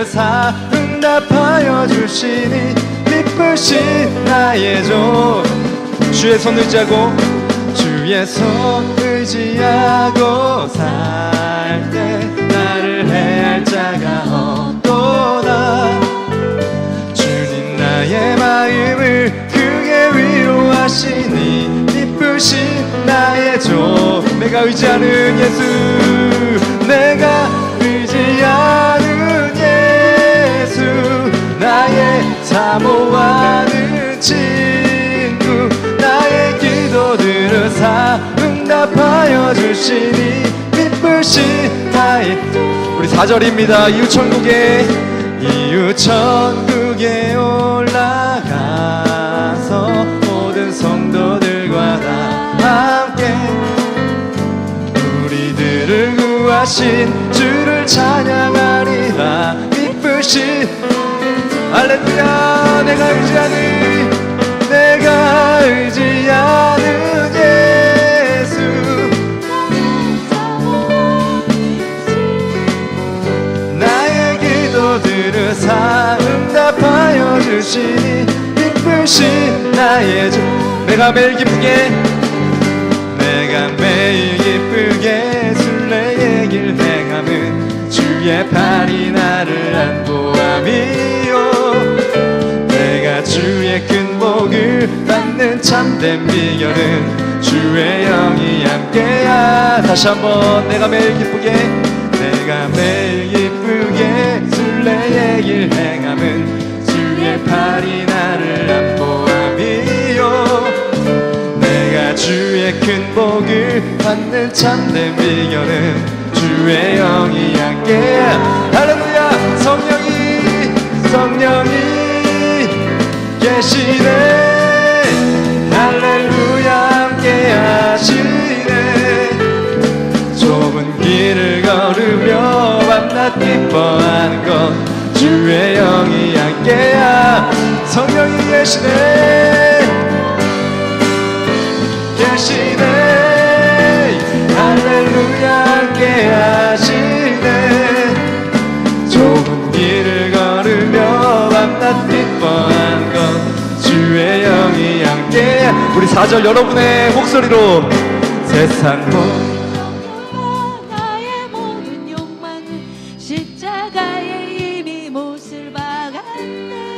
들으사 응답하여 주시니 기쁘신 나의 주. 주의 손 의지하고 주의 손 의지하고 살 때 나를 해할 자가 없도다. 주님 나의 마음을 크게 위로하시니 기쁘신 나의 주. 내가 의지하는 예수, 내가 의지하는 예수, 나의 사모하는 친구, 나의 기도 들으사 응답하여 주시니 기쁘신 나의. 우리 4절입니다. 이웃천국에 올라가서 모든 성도들과 다 함께 우리들을 구하신 주를 찬양하리라. 기쁘신 할렐루야. 내가 의지하는 예수, 나의 기도 들으사 응답하여 주시니 기쁘신 나의 주. 내가 매일 기쁘게 순례의 길 행함은 주의 팔이 나를 안보함이요. 내가 주의 큰 복을 받는 참된 비결은 주의 영이 함께야. 다시 한번 내가 매일 기쁘게 순례의 길 행함은 주의 팔이 나를 안보함이요. 내가 주의 큰 복을 받는 참된 비결은 주의 영이 함께야. 할렐루야. 성령이 계시네. 할렐루야. 함께 하시네. 좁은 길을 걸으며 밤낮 기뻐하는 것 주의 영이 함께야. 성령이 계시네. 할렐루야. 함께 하시네. 좁은 길을 걸으며 밤낮 기뻐하는 것 주의 영이 함께. 우리 4절 여러분의 목소리로 세상 나의 모든 욕망은 십자가에 이미 못을 박았네.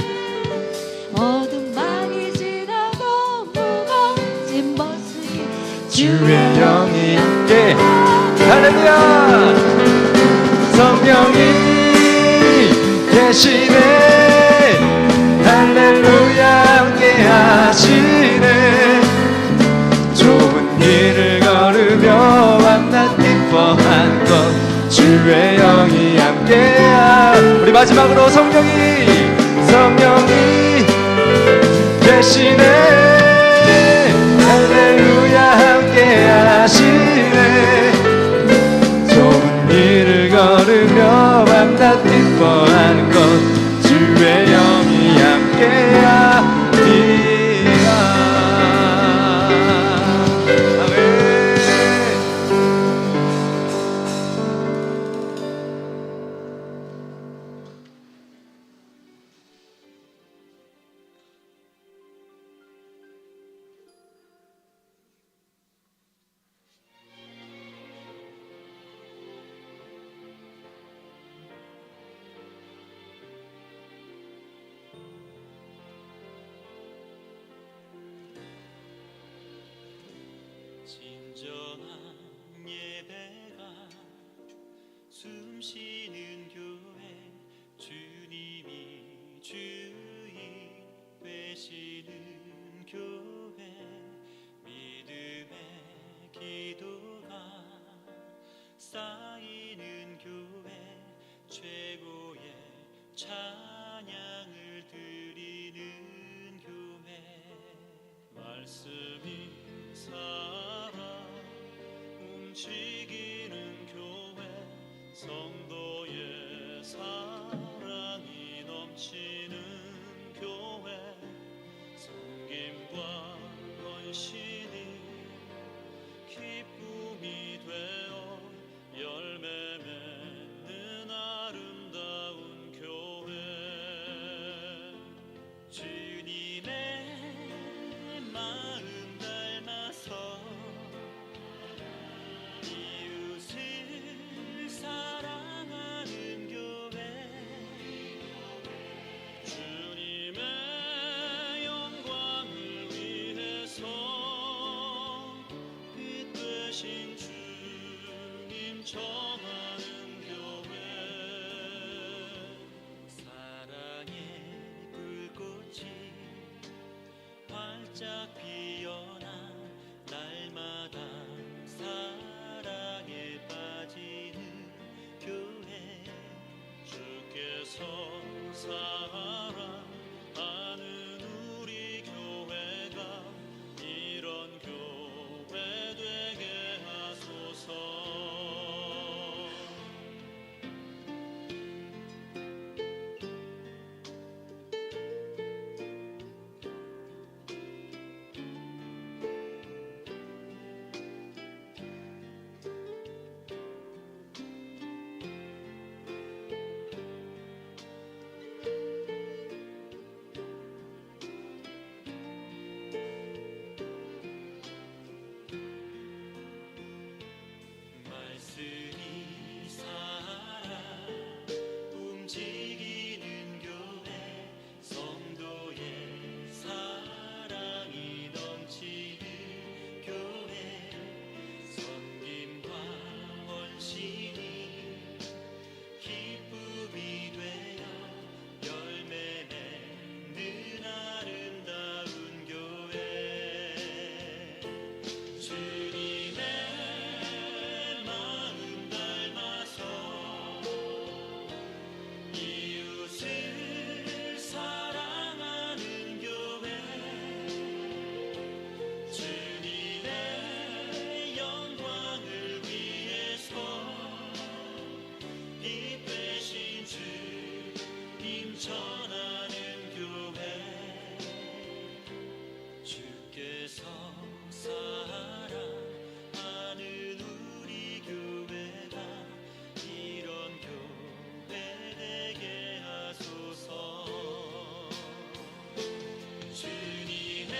어둠 많이 지나고 무거워진 모습이 주의 영이 함께. 할렐루야. 성령이 계시네. 할렐루야. 함께 하시네. 좁은 길을 걸으며 밤낮 기뻐한 것 주의 영이 함께야. 우리 마지막으로 성령이 계시네. 할렐루야. 함께 하시네. 좁은 길을 걸으며 밤낮 기뻐하는 것 주의 영이 함께야. 진정한 예배가 숨쉬는 교회, 주님이 주인 되시는 교회, 믿음의 기도가 쌓이는 교회, 최고의 찬양을 드리는 교회, 말씀이 살아 움직이는 교회, 성도의 사랑이 넘치는 교회, 섬김과 헌신이 기쁨이 되어 열매 맺는 아름다운 교회. 활짝 피어나 날마다 사랑에 빠지는 교회 주께서 사랑하는 우리 교회가 이런 교회 되게 하소서. 말씀이 살아 움직이는 교회 성도의 사랑이 넘치는 교회 섬김과 헌신이 기쁨이 되어 열매 맺는 아름다운 교회 주님의 마음 닮아서 이웃을 사랑하는 교회 주님의 영광을 위해서 이 되신 주님 전하는 교회 주께서 사랑하는 우리 교회가 이런 교회 되게 하소서. 주님의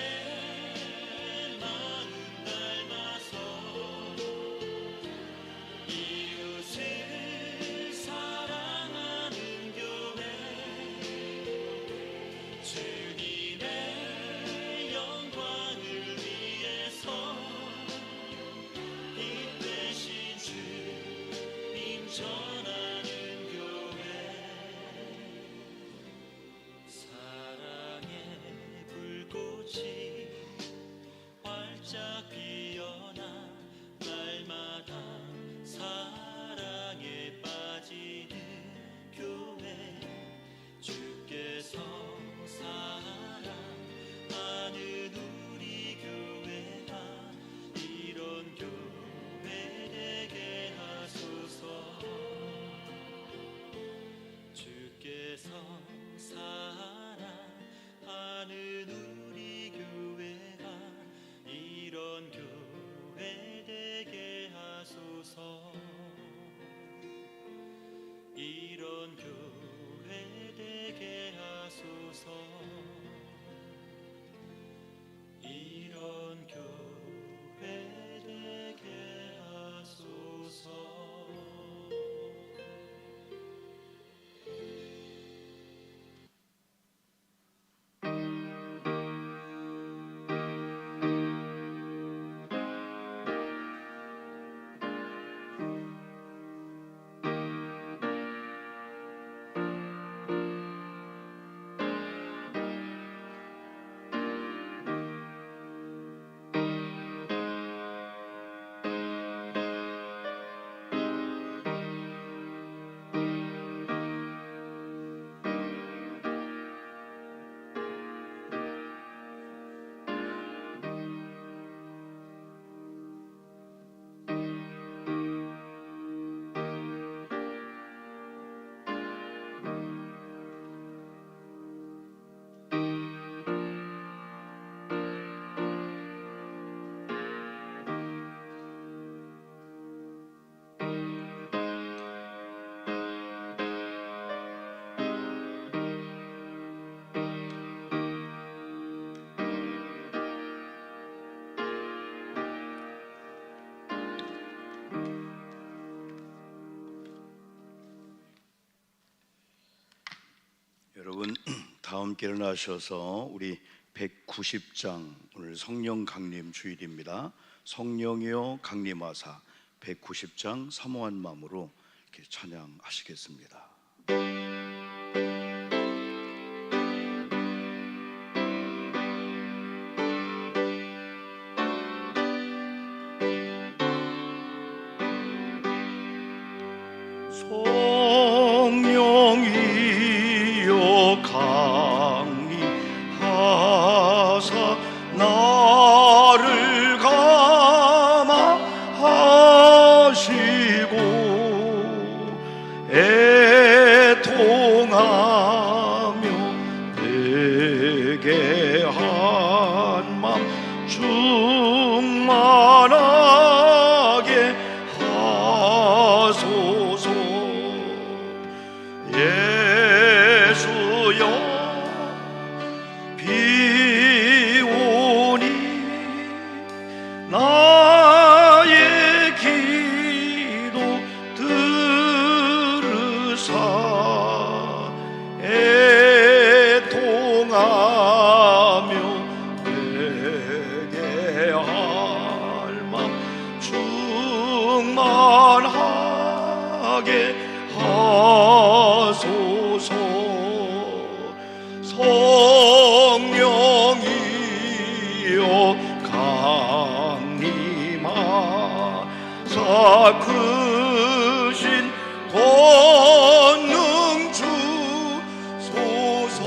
마음 닮아서 이웃을 사랑하는 교회 주님의 영광을 위해서 이 되신 주님 전하는 교회 사랑의 불꽃이 활짝 피어나 날마다 사랑에 빠지는 교회 주께서 사랑하는 우리 교회가 이런 교회 되게 하소서. 주께서 사랑하는 우리 교회가 이런 교회 되게 하소서. 이런 교회 되게 하소서. 이런 교회 되게 하소서. 여러분 다 함께 일어나셔서 우리 190장 오늘 성령 강림 주일입니다. 성령이여 강림하사 190장 사모한 마음으로 이렇게 찬양하시겠습니다. 성령이여 강림하사 나를 감화하시고 애통하며 내게 한맘 충만하게 하소서. 예수여 비오니 나의 기도 들으사 애통하며 내게 할맘 충만하게 하소서. 성령이여 강림하사 크신 권능 주소서.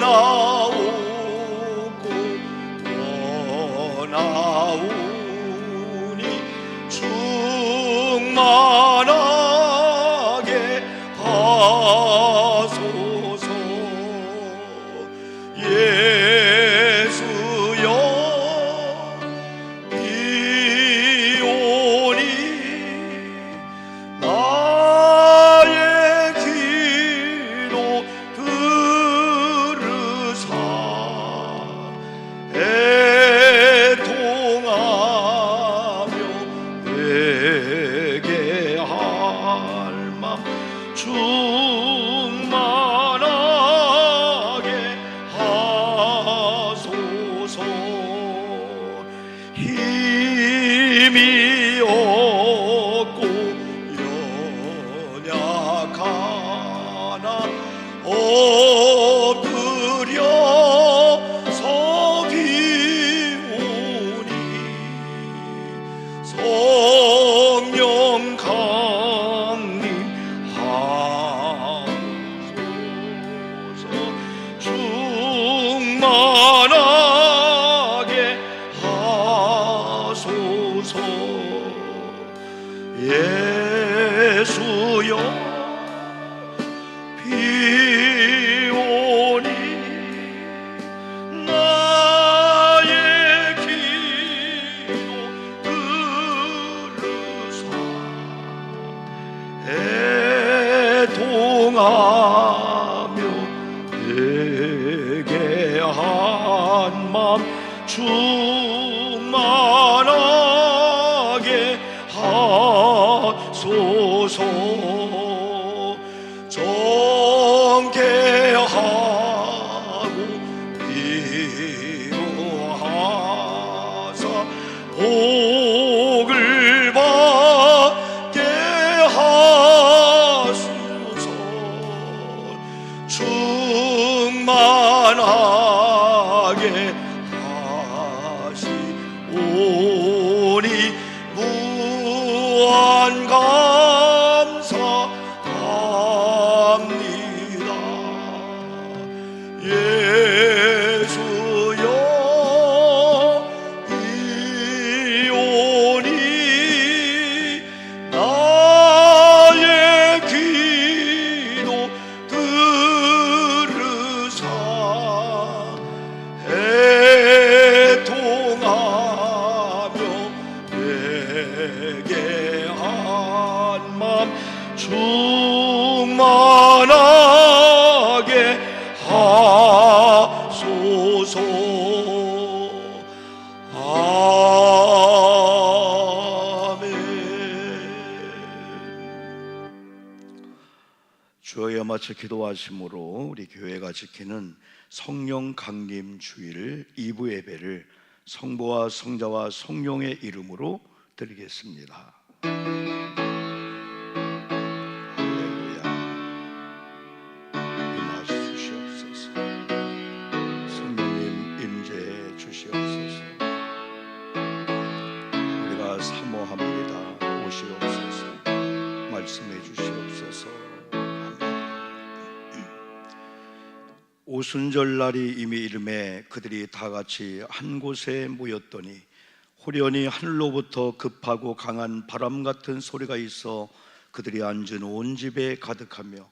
원하오고 원하오니 충만하게 하소서. 예수여 비오니 나의 기도 들으사 애통하며 내게 할맘 충만하게 하소서. 힘이 없고 연약하나 엎드려서 비오니 성령 강림하소서. 충만하게 하소서. 예수여 비오니 나의 기도 들으사 애통하며 내게 한맘 충만하게 하소서. 정케하고 위로하사 복을 받게 하소서. 충만하게 하시오니 무한 감사합니다. 예수여 비오니 나의 기도 들으사 애통하며 내게 한맘 충만하게 하소서. 아멘. 주여 마쳐 기도하심으로 우리 교회가 지키는 성령 강림 주일 2부 예배를 성부와 성자와 성령의 이름으로 드리겠습니다. 할렐루야. 임하시 주시옵소서. 성령님 임재해 주시옵소서. 우리가 사모합니다. 주시옵소서. 아멘. 오순절날이 이미 이름에 그들이 다 같이 한 곳에 모였더니 호련히 하늘로부터 급하고 강한 바람 같은 소리가 있어 그들이 앉은 온 집에 가득하며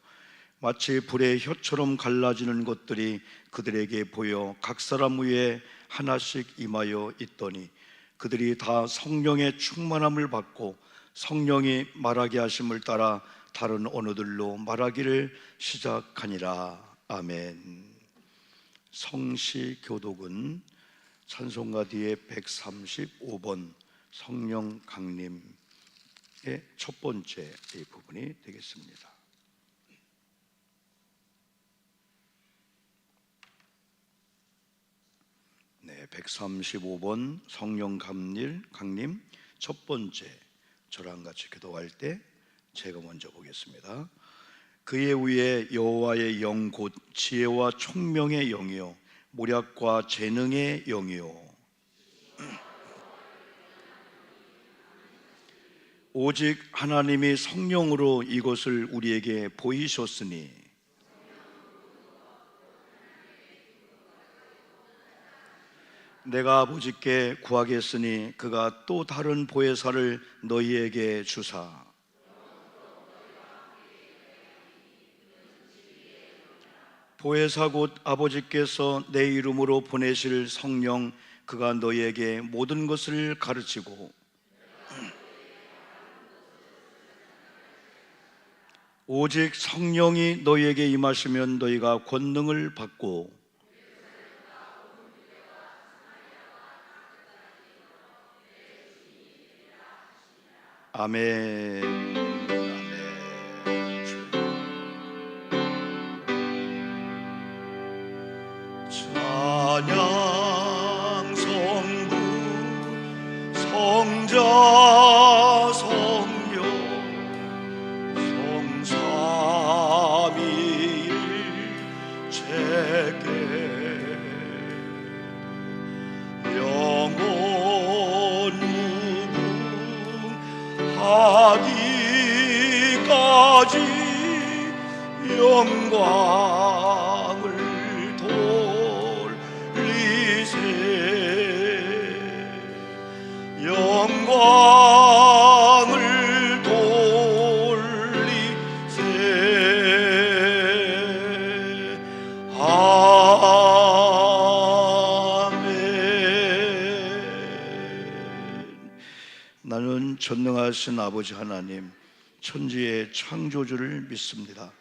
마치 불의 혀처럼 갈라지는 것들이 그들에게 보여 각 사람 위에 하나씩 임하여 있더니 그들이 다 성령의 충만함을 받고 성령이 말하게 하심을 따라 다른 언어들로 말하기를 시작하니라. 아멘. 성시 교독은 찬송가 뒤에 135번 성령 강림의 첫 번째 이 부분이 되겠습니다. 네, 135번 성령 강림 첫 번째, 저랑 같이 기도할 때 제가 먼저 보겠습니다. 그의 위에 여호와의 영 곧 지혜와 총명의 영이요 모략과 재능의 영이요 오직 하나님이 성령으로 이것을 우리에게 보이셨으니 내가 아버지께 구하겠으니 그가 또 다른 보혜사를 너희에게 주사 보혜사 곧 아버지께서 내 이름으로 보내실 성령 그가 너희에게 모든 것을 가르치고 오직 성령이 너희에게 임하시면 너희가 권능을 받고 아멘. 아멘. 찬양 성부 성자 성령 성삼위일 제게 영원 하기까지 영광을 돌리세 영광을 돌리세 아멘. 나는 전능하신 아버지 하나님 천지의 창조주를 믿습니다.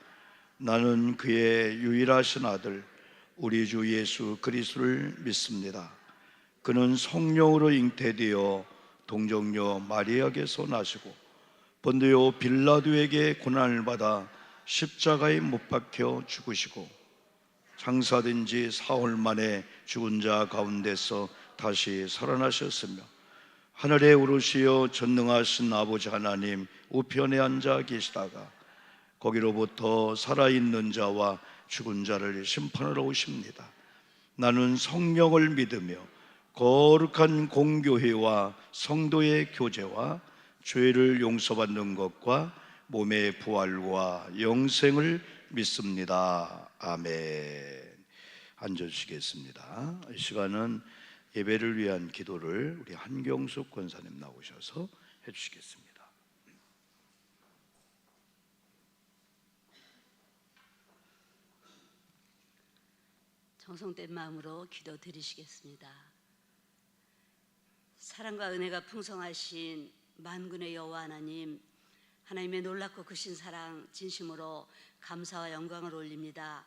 나는 그의 유일하신 아들 우리 주 예수 그리스도를 믿습니다. 그는 성령으로 잉태되어 동정녀 마리아에게서 나시고 본디오 빌라도에게 고난을 받아 십자가에 못 박혀 죽으시고 장사된 지 사흘 만에 죽은 자 가운데서 다시 살아나셨으며 하늘에 오르시어 전능하신 아버지 하나님 우편에 앉아 계시다가 거기로부터 살아있는 자와 죽은 자를 심판하러 오십니다. 나는 성령을 믿으며 거룩한 공교회와 성도의 교제와 죄를 용서받는 것과 몸의 부활과 영생을 믿습니다. 아멘. 앉으시겠습니다. 이 시간은 예배를 위한 기도를 우리 한경숙 권사님 나오셔서 해주시겠습니다. 정성된 마음으로 기도 드리시겠습니다. 사랑과 은혜가 풍성하신 만군의 여호와 하나님, 하나님의 놀랍고 크신 사랑 진심으로 감사와 영광을 올립니다.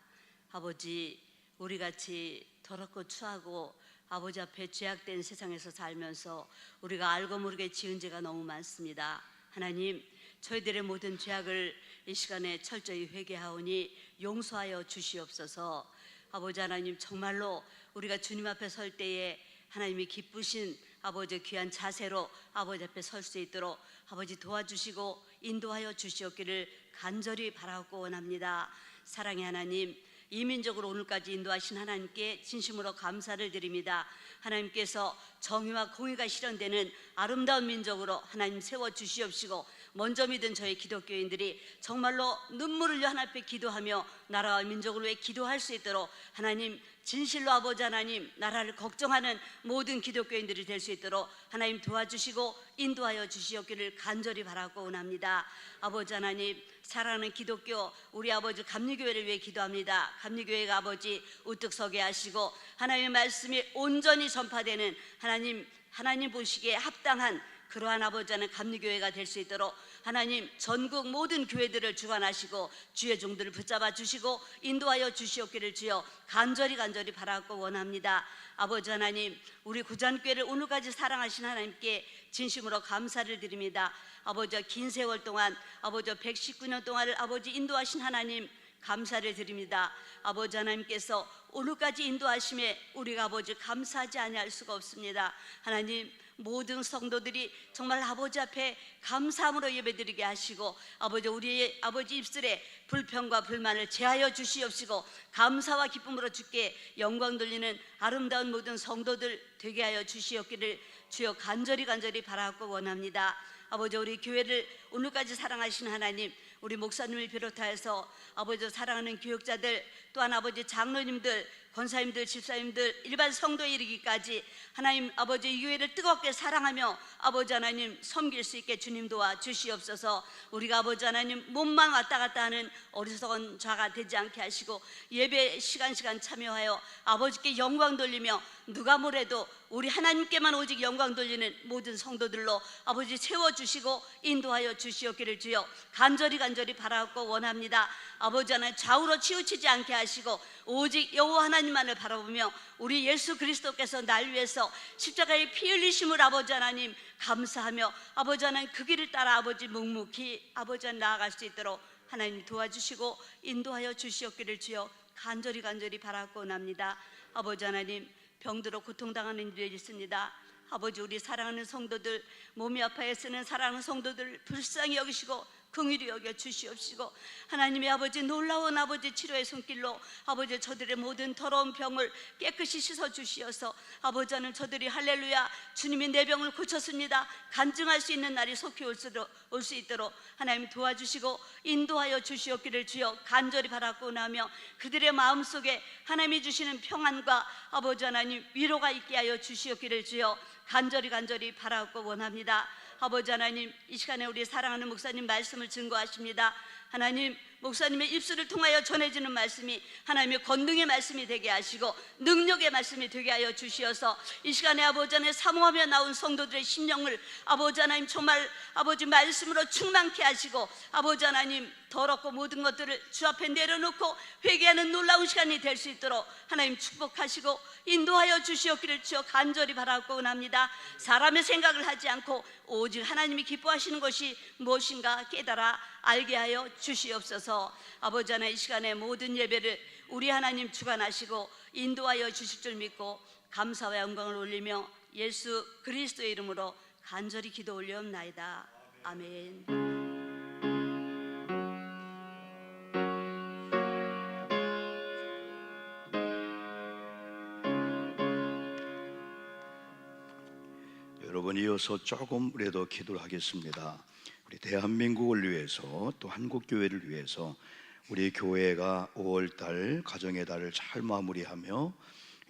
아버지, 우리같이 더럽고 추하고 아버지 앞에 죄악된 세상에서 살면서 우리가 알고 모르게 지은 죄가 너무 많습니다. 하나님, 저희들의 모든 죄악을 이 시간에 철저히 회개하오니 용서하여 주시옵소서. 아버지 하나님, 정말로 우리가 주님 앞에 설 때에 하나님이 기쁘신 아버지 귀한 자세로 아버지 앞에 설 수 있도록 아버지 도와주시고 인도하여 주시옵기를 간절히 바라고 원합니다. 사랑의 하나님, 이민족으로 오늘까지 인도하신 하나님께 진심으로 감사를 드립니다. 하나님께서 정의와 공의가 실현되는 아름다운 민족으로 하나님 세워주시옵시고 먼저 믿은 저희 기독교인들이 정말로 눈물을 흘려 하나님 앞에 기도하며 나라와 민족을 위해 기도할 수 있도록 하나님 진실로 아버지 하나님 나라를 걱정하는 모든 기독교인들이 될 수 있도록 하나님 도와주시고 인도하여 주시옵기를 간절히 바라고 원합니다. 아버지 하나님 사랑하는 기독교 우리 아버지 감리교회를 위해 기도합니다. 감리교회가 아버지 우뚝 서게 하시고 하나님의 말씀이 온전히 전파되는 하나님 보시기에 합당한 그러한 아버지 하나님 감리교회가 될 수 있도록 하나님 전국 모든 교회들을 주관하시고 주의 종들을 붙잡아 주시고 인도하여 주시옵기를 주여 간절히 바라고 원합니다. 아버지 하나님 우리 구잔교회를 오늘까지 사랑하신 하나님께 진심으로 감사를 드립니다. 아버지 긴 세월 동안 아버지 119년 동안을 아버지 인도하신 하나님 감사를 드립니다. 아버지 하나님께서 오늘까지 인도하심에 우리가 아버지 감사하지 아니할 수가 없습니다. 하나님 모든 성도들이 정말 아버지 앞에 감사함으로 예배드리게 하시고 아버지 우리의 아버지 입술에 불평과 불만을 제하여 주시옵시고 감사와 기쁨으로 주께 영광 돌리는 아름다운 모든 성도들 되게 하여 주시옵기를 주여 간절히 바라고 원합니다. 아버지 우리 교회를 오늘까지 사랑하신 하나님 우리 목사님을 비롯하여서 아버지 사랑하는 교육자들 또한 아버지 장로님들 권사님들 집사님들 일반 성도에 이르기까지 하나님 아버지 이 교회를 뜨겁게 사랑하며 아버지 하나님 섬길 수 있게 주님 도와 주시옵소서. 우리가 아버지 하나님 몸만 왔다 갔다 하는 어리석은 자가 되지 않게 하시고 예배 시간 참여하여 아버지께 영광 돌리며 누가 뭐래도 우리 하나님께만 오직 영광 돌리는 모든 성도들로 아버지 채워주시고 인도하여 주시옵기를 주여 간절히 바라고 원합니다. 아버지 하나님 좌우로 치우치지 않게 하시고 오직 여호와 하나님만을 바라보며 우리 예수 그리스도께서 날 위해서 십자가에 피 흘리심을 아버지 하나님 감사하며 아버지 하나님 그 길을 따라 아버지 묵묵히 아버지 하나님 나아갈 수 있도록 하나님 도와주시고 인도하여 주시옵기를 주여 간절히 바라고 원합니다. 아버지 하나님 병들어 고통당하는 일이 있습니다. 아버지 우리 사랑하는 성도들 몸이 아파해 쓰는 사랑하는 성도들 불쌍히 여기시고 긍휼히 여겨 주시옵시고 하나님의 아버지 놀라운 아버지 치료의 손길로 아버지 저들의 모든 더러운 병을 깨끗이 씻어 주시어서 아버지 하나님 저들이 할렐루야 주님이 내 병을 고쳤습니다 간증할 수 있는 날이 속히 올 수 있도록 하나님 도와주시고 인도하여 주시옵기를 주여 간절히 바라고 나며 그들의 마음속에 하나님이 주시는 평안과 아버지 하나님 위로가 있게 하여 주시옵기를 주여 간절히 바라고 원합니다. 아버지 하나님 이 시간에 우리 사랑하는 목사님 말씀을 증거하십니다. 하나님 목사님의 입술을 통하여 전해지는 말씀이 하나님의 권능의 말씀이 되게 하시고 능력의 말씀이 되게 하여 주시어서 이 시간에 아버지 하나님 사모하며 나온 성도들의 심령을 아버지 하나님 정말 아버지 말씀으로 충만케 하시고 아버지 하나님 더럽고 모든 것들을 주 앞에 내려놓고 회개하는 놀라운 시간이 될 수 있도록 하나님 축복하시고 인도하여 주시옵기를 주여 간절히 바라고 원합니다. 사람의 생각을 하지 않고 오직 하나님이 기뻐하시는 것이 무엇인가 깨달아 알게 하여 주시옵소서. 아버지 하나님 이 시간에 모든 예배를 우리 하나님 주관하시고 인도하여 주실 줄 믿고 감사와 영광을 올리며 예수 그리스도의 이름으로 간절히 기도 올려옵나이다. 아멘. 여러분 이어서 조금이라도 기도를 하겠습니다. 우리 대한민국을 위해서 또 한국교회를 위해서 우리 교회가 5월달 가정의 달을 잘 마무리하며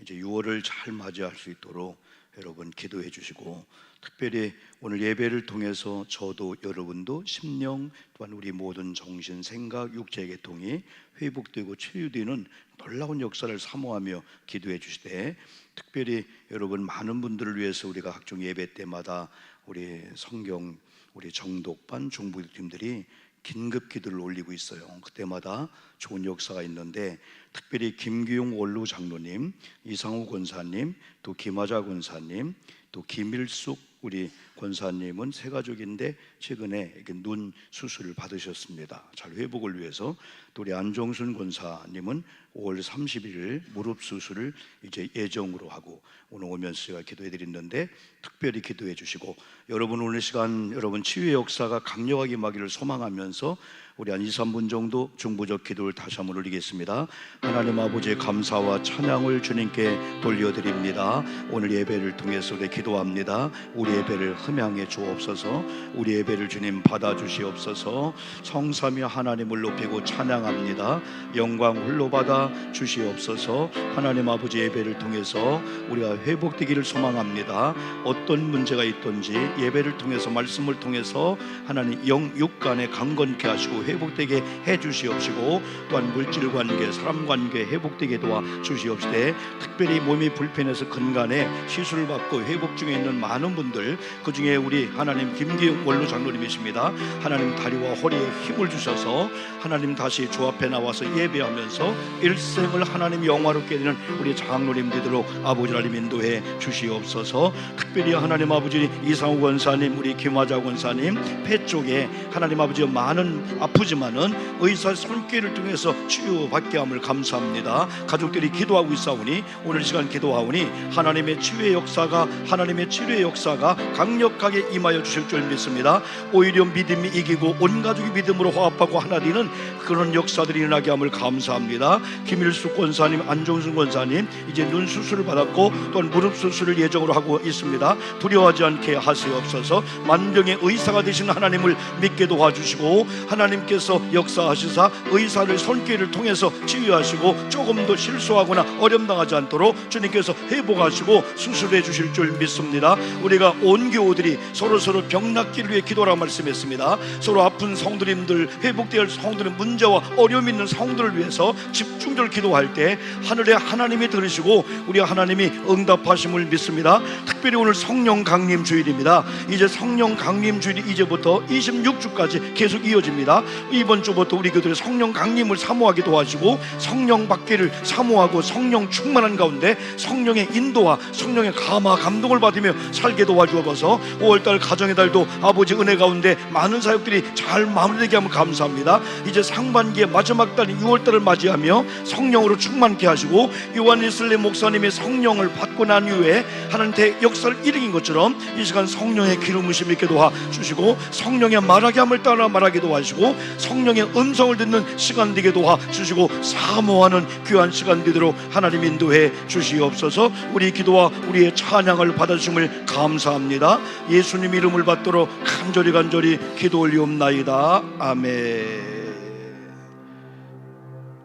이제 6월을 잘 맞이할 수 있도록 여러분 기도해 주시고 특별히 오늘 예배를 통해서 저도 여러분도 심령 또한 우리 모든 정신, 생각, 육체 계통이 회복되고 치유되는 놀라운 역사를 사모하며 기도해 주시되 특별히 여러분 많은 분들을 위해서 우리가 각종 예배 때마다 우리 성경 우리 정독반 중보팀들이 긴급 기도를 올리고 있어요. 그때마다 좋은 역사가 있는데 특별히 김규용 원로 장로님, 이상우 권사님, 또 김하자 권사님, 또 김일숙 우리 권사님은 세 가족인데 최근에 이렇게 눈 수술을 받으셨습니다. 잘 회복을 위해서. 또 우리 안종순 권사님은 5월 31일 무릎 수술을 이제 예정으로 하고 오늘 오면서 제가 기도해 드렸는데 특별히 기도해 주시고 여러분 오늘 시간 여러분 치유의 역사가 강력하게 임하기를 소망하면서 우리 한 2, 3분 정도 중보적 기도를 다시 한번 올리겠습니다. 하나님 아버지의 감사와 찬양을 주님께 돌려드립니다. 오늘 예배를 통해서 우리 기도합니다. 우리 예배를 흠양해 주옵소서. 우리 예배를 주님 받아주시옵소서. 성삼위 하나님을 높이고 찬양합니다. 영광 홀로 받아 주시옵소서. 하나님 아버지 예배를 통해서 우리가 회복되기를 소망합니다. 어떤 문제가 있든지 예배를 통해서 말씀을 통해서 하나님 영육간에 강건케 하시고 회복되게 해 주시옵시고, 또한 물질 관계, 사람 관계 회복되게 도와 주시옵시되, 특별히 몸이 불편해서 근간에 시술을 받고 회복 중에 있는 많은 분들, 그 중에 우리 하나님 김기영 원로 장로님이십니다. 하나님 다리와 허리에 힘을 주셔서 하나님 다시 주 앞에 나와서 예배하면서 일생을 하나님 영화롭게 되는 우리 장로님 되도록 아버지 하나님 인도해 주시옵소서. 특별히 하나님 아버지 이상우 권사님, 우리 김화자 권사님 폐 쪽에 하나님 아버지 많은 아프지만은 의사 손길을 통해서 치유받게 함을 감사합니다. 가족들이 기도하고 있사오니 오늘 시간 기도하오니 하나님의 치유의 역사가, 하나님의 치료의 역사가 강력하게 임하여 주실 줄 믿습니다. 오히려 믿음이 이기고 온 가족이 믿음으로 화합하고 하나 되는 그런 역사들이 일어나게 함을 감사합니다. 김일숙 권사님, 안종순 권사님 이제 눈 수술을 받았고 또한 무릎 수술을 예정으로 하고 있습니다. 두려워하지 않게 하시옵소서. 만병의 의사가 되신 하나님을 믿게 도와주시고, 하나님께서 역사하시사 의사를 손길을 통해서 치유하시고 조금도 실수하거나 어려움당하지 않도록 주님께서 회복하시고 수술해 주실 줄 믿습니다. 우리가 온 교우들이 서로 병 낫기를 위해 기도라 말씀했습니다. 서로 아픈 성도님들, 회복되어 할 성도의 문제와 어려움 있는 성도를 위해서 집중적으로 기도할 때 하늘에 하나님이 들으시고 우리 하나님이 응답하심을 믿습니다. 특별히 오늘 성령 강림 주일입니다. 이제 성령 강림 주일이 이제부터 26주까지 계속 이어집니다. 이번 주부터 우리 교들의 성령 강림을 사모하게 도와주시고, 성령 받기를 사모하고 성령 충만한 가운데 성령의 인도와 성령의 감화 감동을 받으며 살게 도와주어서 5월달 가정의 달도 아버지 은혜 가운데 많은 사역들이 잘 마무리되게 하면 감사합니다. 이제 상반기의 마지막 달인 6월달을 맞이하며 성령으로 충만케 하시고, 요한 이슬레 목사님의 성령을 받고 난 이후에 하나님 역사를 일으킨 것처럼 이 시간 성령의 기름 부으심 있게 도와주시고, 성령의 말하게 함을 따라 말하게 도와주시고, 성령의 음성을 듣는 시간 되게 도와주시고, 사모하는 귀한 시간 되도록 하나님 인도해 주시옵소서. 우리 기도와 우리의 찬양을 받아주심을 감사합니다. 예수님 이름을 받도록 간절히 기도 올리옵나이다. 아멘.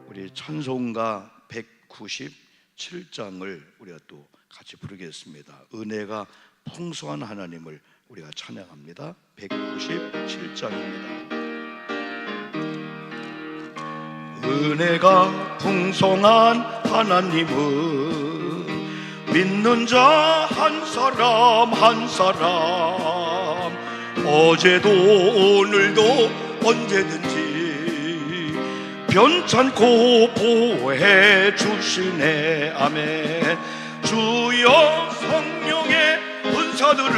우리 찬송가 197장을 우리가 또 같이 부르겠습니다. 은혜가 풍성한 하나님을 우리가 찬양합니다. 197장입니다. 은혜가 풍성한 하나님은 믿는 자 한 사람 한 사람, 어제도 오늘도 언제든지 변찮고 보호해 주시네. 아멘. 주여 성령의 은사들을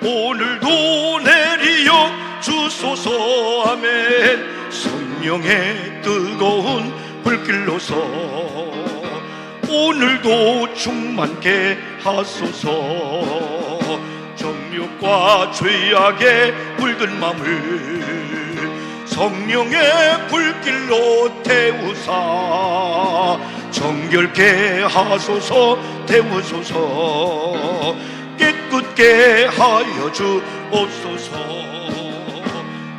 오늘도 내리어 주소서. 아멘. 성령의 뜨거운 불길로서 오늘도 충만케 하소서. 정욕과 죄악에 물든 맘을 성령의 불길로 태우사 정결케 하소서. 태우소서. 깨끗게 하여 주옵소서.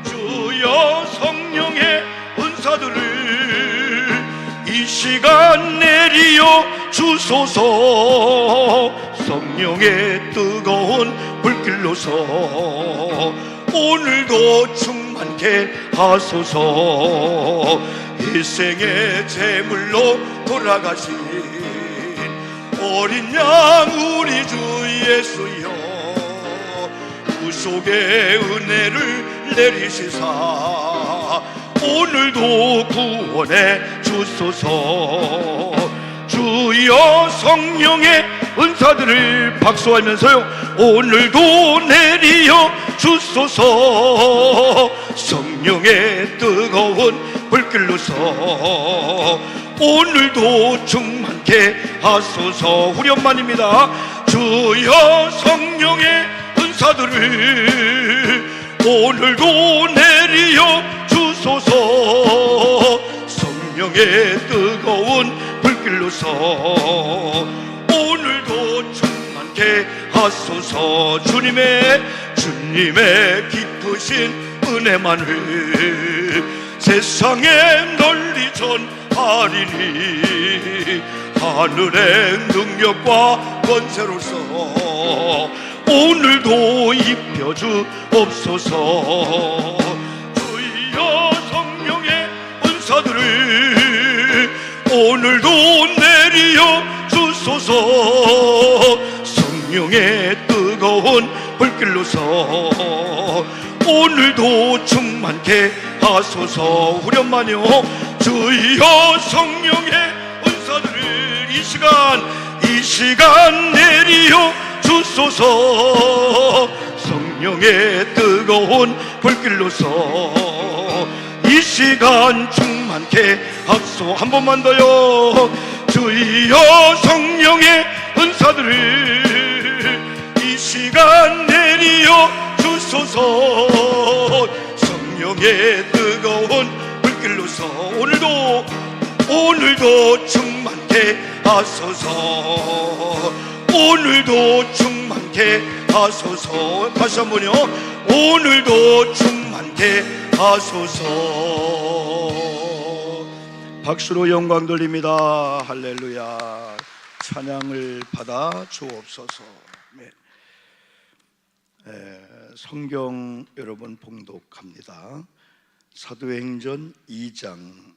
주여 성령의 은사들을 이 시간 내리어 주소서. 성령의 뜨거운 불길로서 오늘도 충만케 하소서. 일생의 제물로 돌아가신 어린 양 우리 주 예수여, 구속의 은혜를 내리시사 오늘도 구원해 주소서. 주여 성령의 은사들을 박수하면서요 오늘도 내리어 주소서. 성령의 뜨거운 불길로서 오늘도 충만케 하소서. 후렴만입니다. 주여 성령의 은사들을 오늘도 내리어 내리어 주소서. 성령의 뜨거운 불길로서 오늘도 충만케 하소서. 주님의 기쁘신 은혜만을 세상에 널리 전하리니 하늘의 능력과 권세로서 오늘도 입혀주옵소서. 주여 성령의 은사들을 오늘도 내리어 주소서. 성령의 뜨거운 불길로서 오늘도 충만케 하소서. 후렴만요. 주여 성령의 은사들을 이 시간 내리어 주소서. 성령의 뜨거운 불길로서 이 시간 충만케 하소서. 한 번만 더요. 주여 성령의 은사들을 이 시간 내리어 주소서. 성령의 뜨거운 불길로서 오늘도 충만케 하소서. 오늘도 충만케 하소서. 다시 한번요. 오늘도 충만케 하소서. 박수로 영광 돌립니다. 할렐루야. 찬양을 받아 주옵소서. 네. 성경 여러분 봉독합니다. 사도행전 2장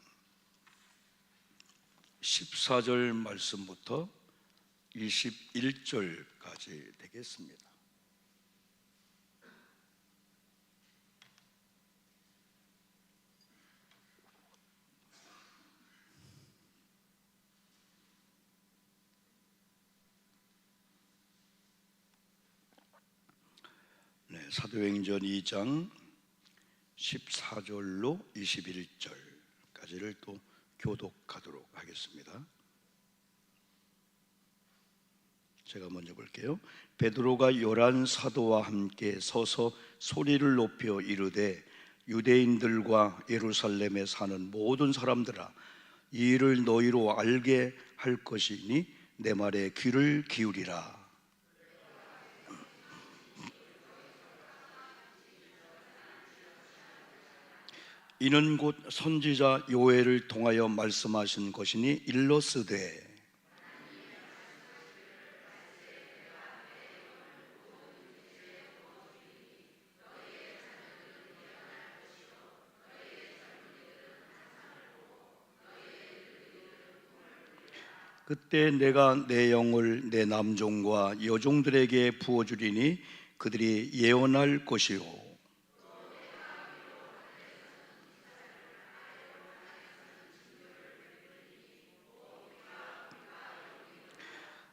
14절 말씀부터 21절까지 되겠습니다. 네, 사도행전 2장 14절로 21절까지를 또 교독하도록 하겠습니다. 제가 먼저 볼게요. 베드로가 요란 사도와 함께 서서 소리를 높여 이르되 유대인들과 예루살렘에 사는 모든 사람들아, 이 일을 너희로 알게 할 것이니 내 말에 귀를 기울이라. 이는 곧 선지자 요엘을 통하여 말씀하신 것이니 일러스되 그때 내가 내 영을 내 남종과 여종들에게 부어주리니 그들이 예언할 것이요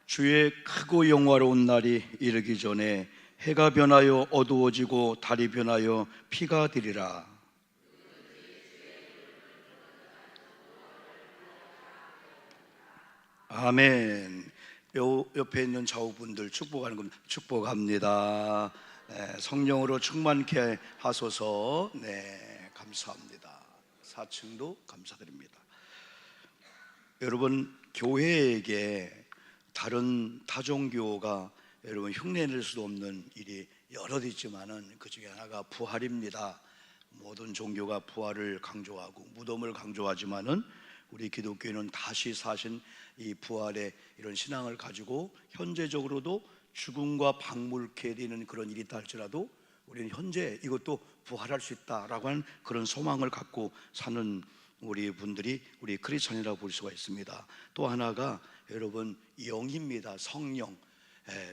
주의 크고 영화로운 날이 이르기 전에 해가 변하여 어두워지고 달이 변하여 피가 되리라. 아멘. 옆에 있는 좌우분들 축복하는 겁니다. 축복합니다. 네, 성령으로 충만케 하소서. 네, 감사합니다. 4층도 감사드립니다. 여러분, 교회에게 다른 타종교가 여러분 흉내낼 수도 없는 일이 여럿 있지만은 그 중에 하나가 부활입니다. 모든 종교가 부활을 강조하고 무덤을 강조하지만은 우리 기독교는 다시 사신 이 부활의 이런 신앙을 가지고 현재적으로도 죽음과 방물케 되는 그런 일이 있다 할지라도 우리는 현재 이것도 부활할 수 있다라고 하는 그런 소망을 갖고 사는 우리 분들이 우리 크리스천이라고 볼 수가 있습니다. 또 하나가 여러분 영입니다. 성령.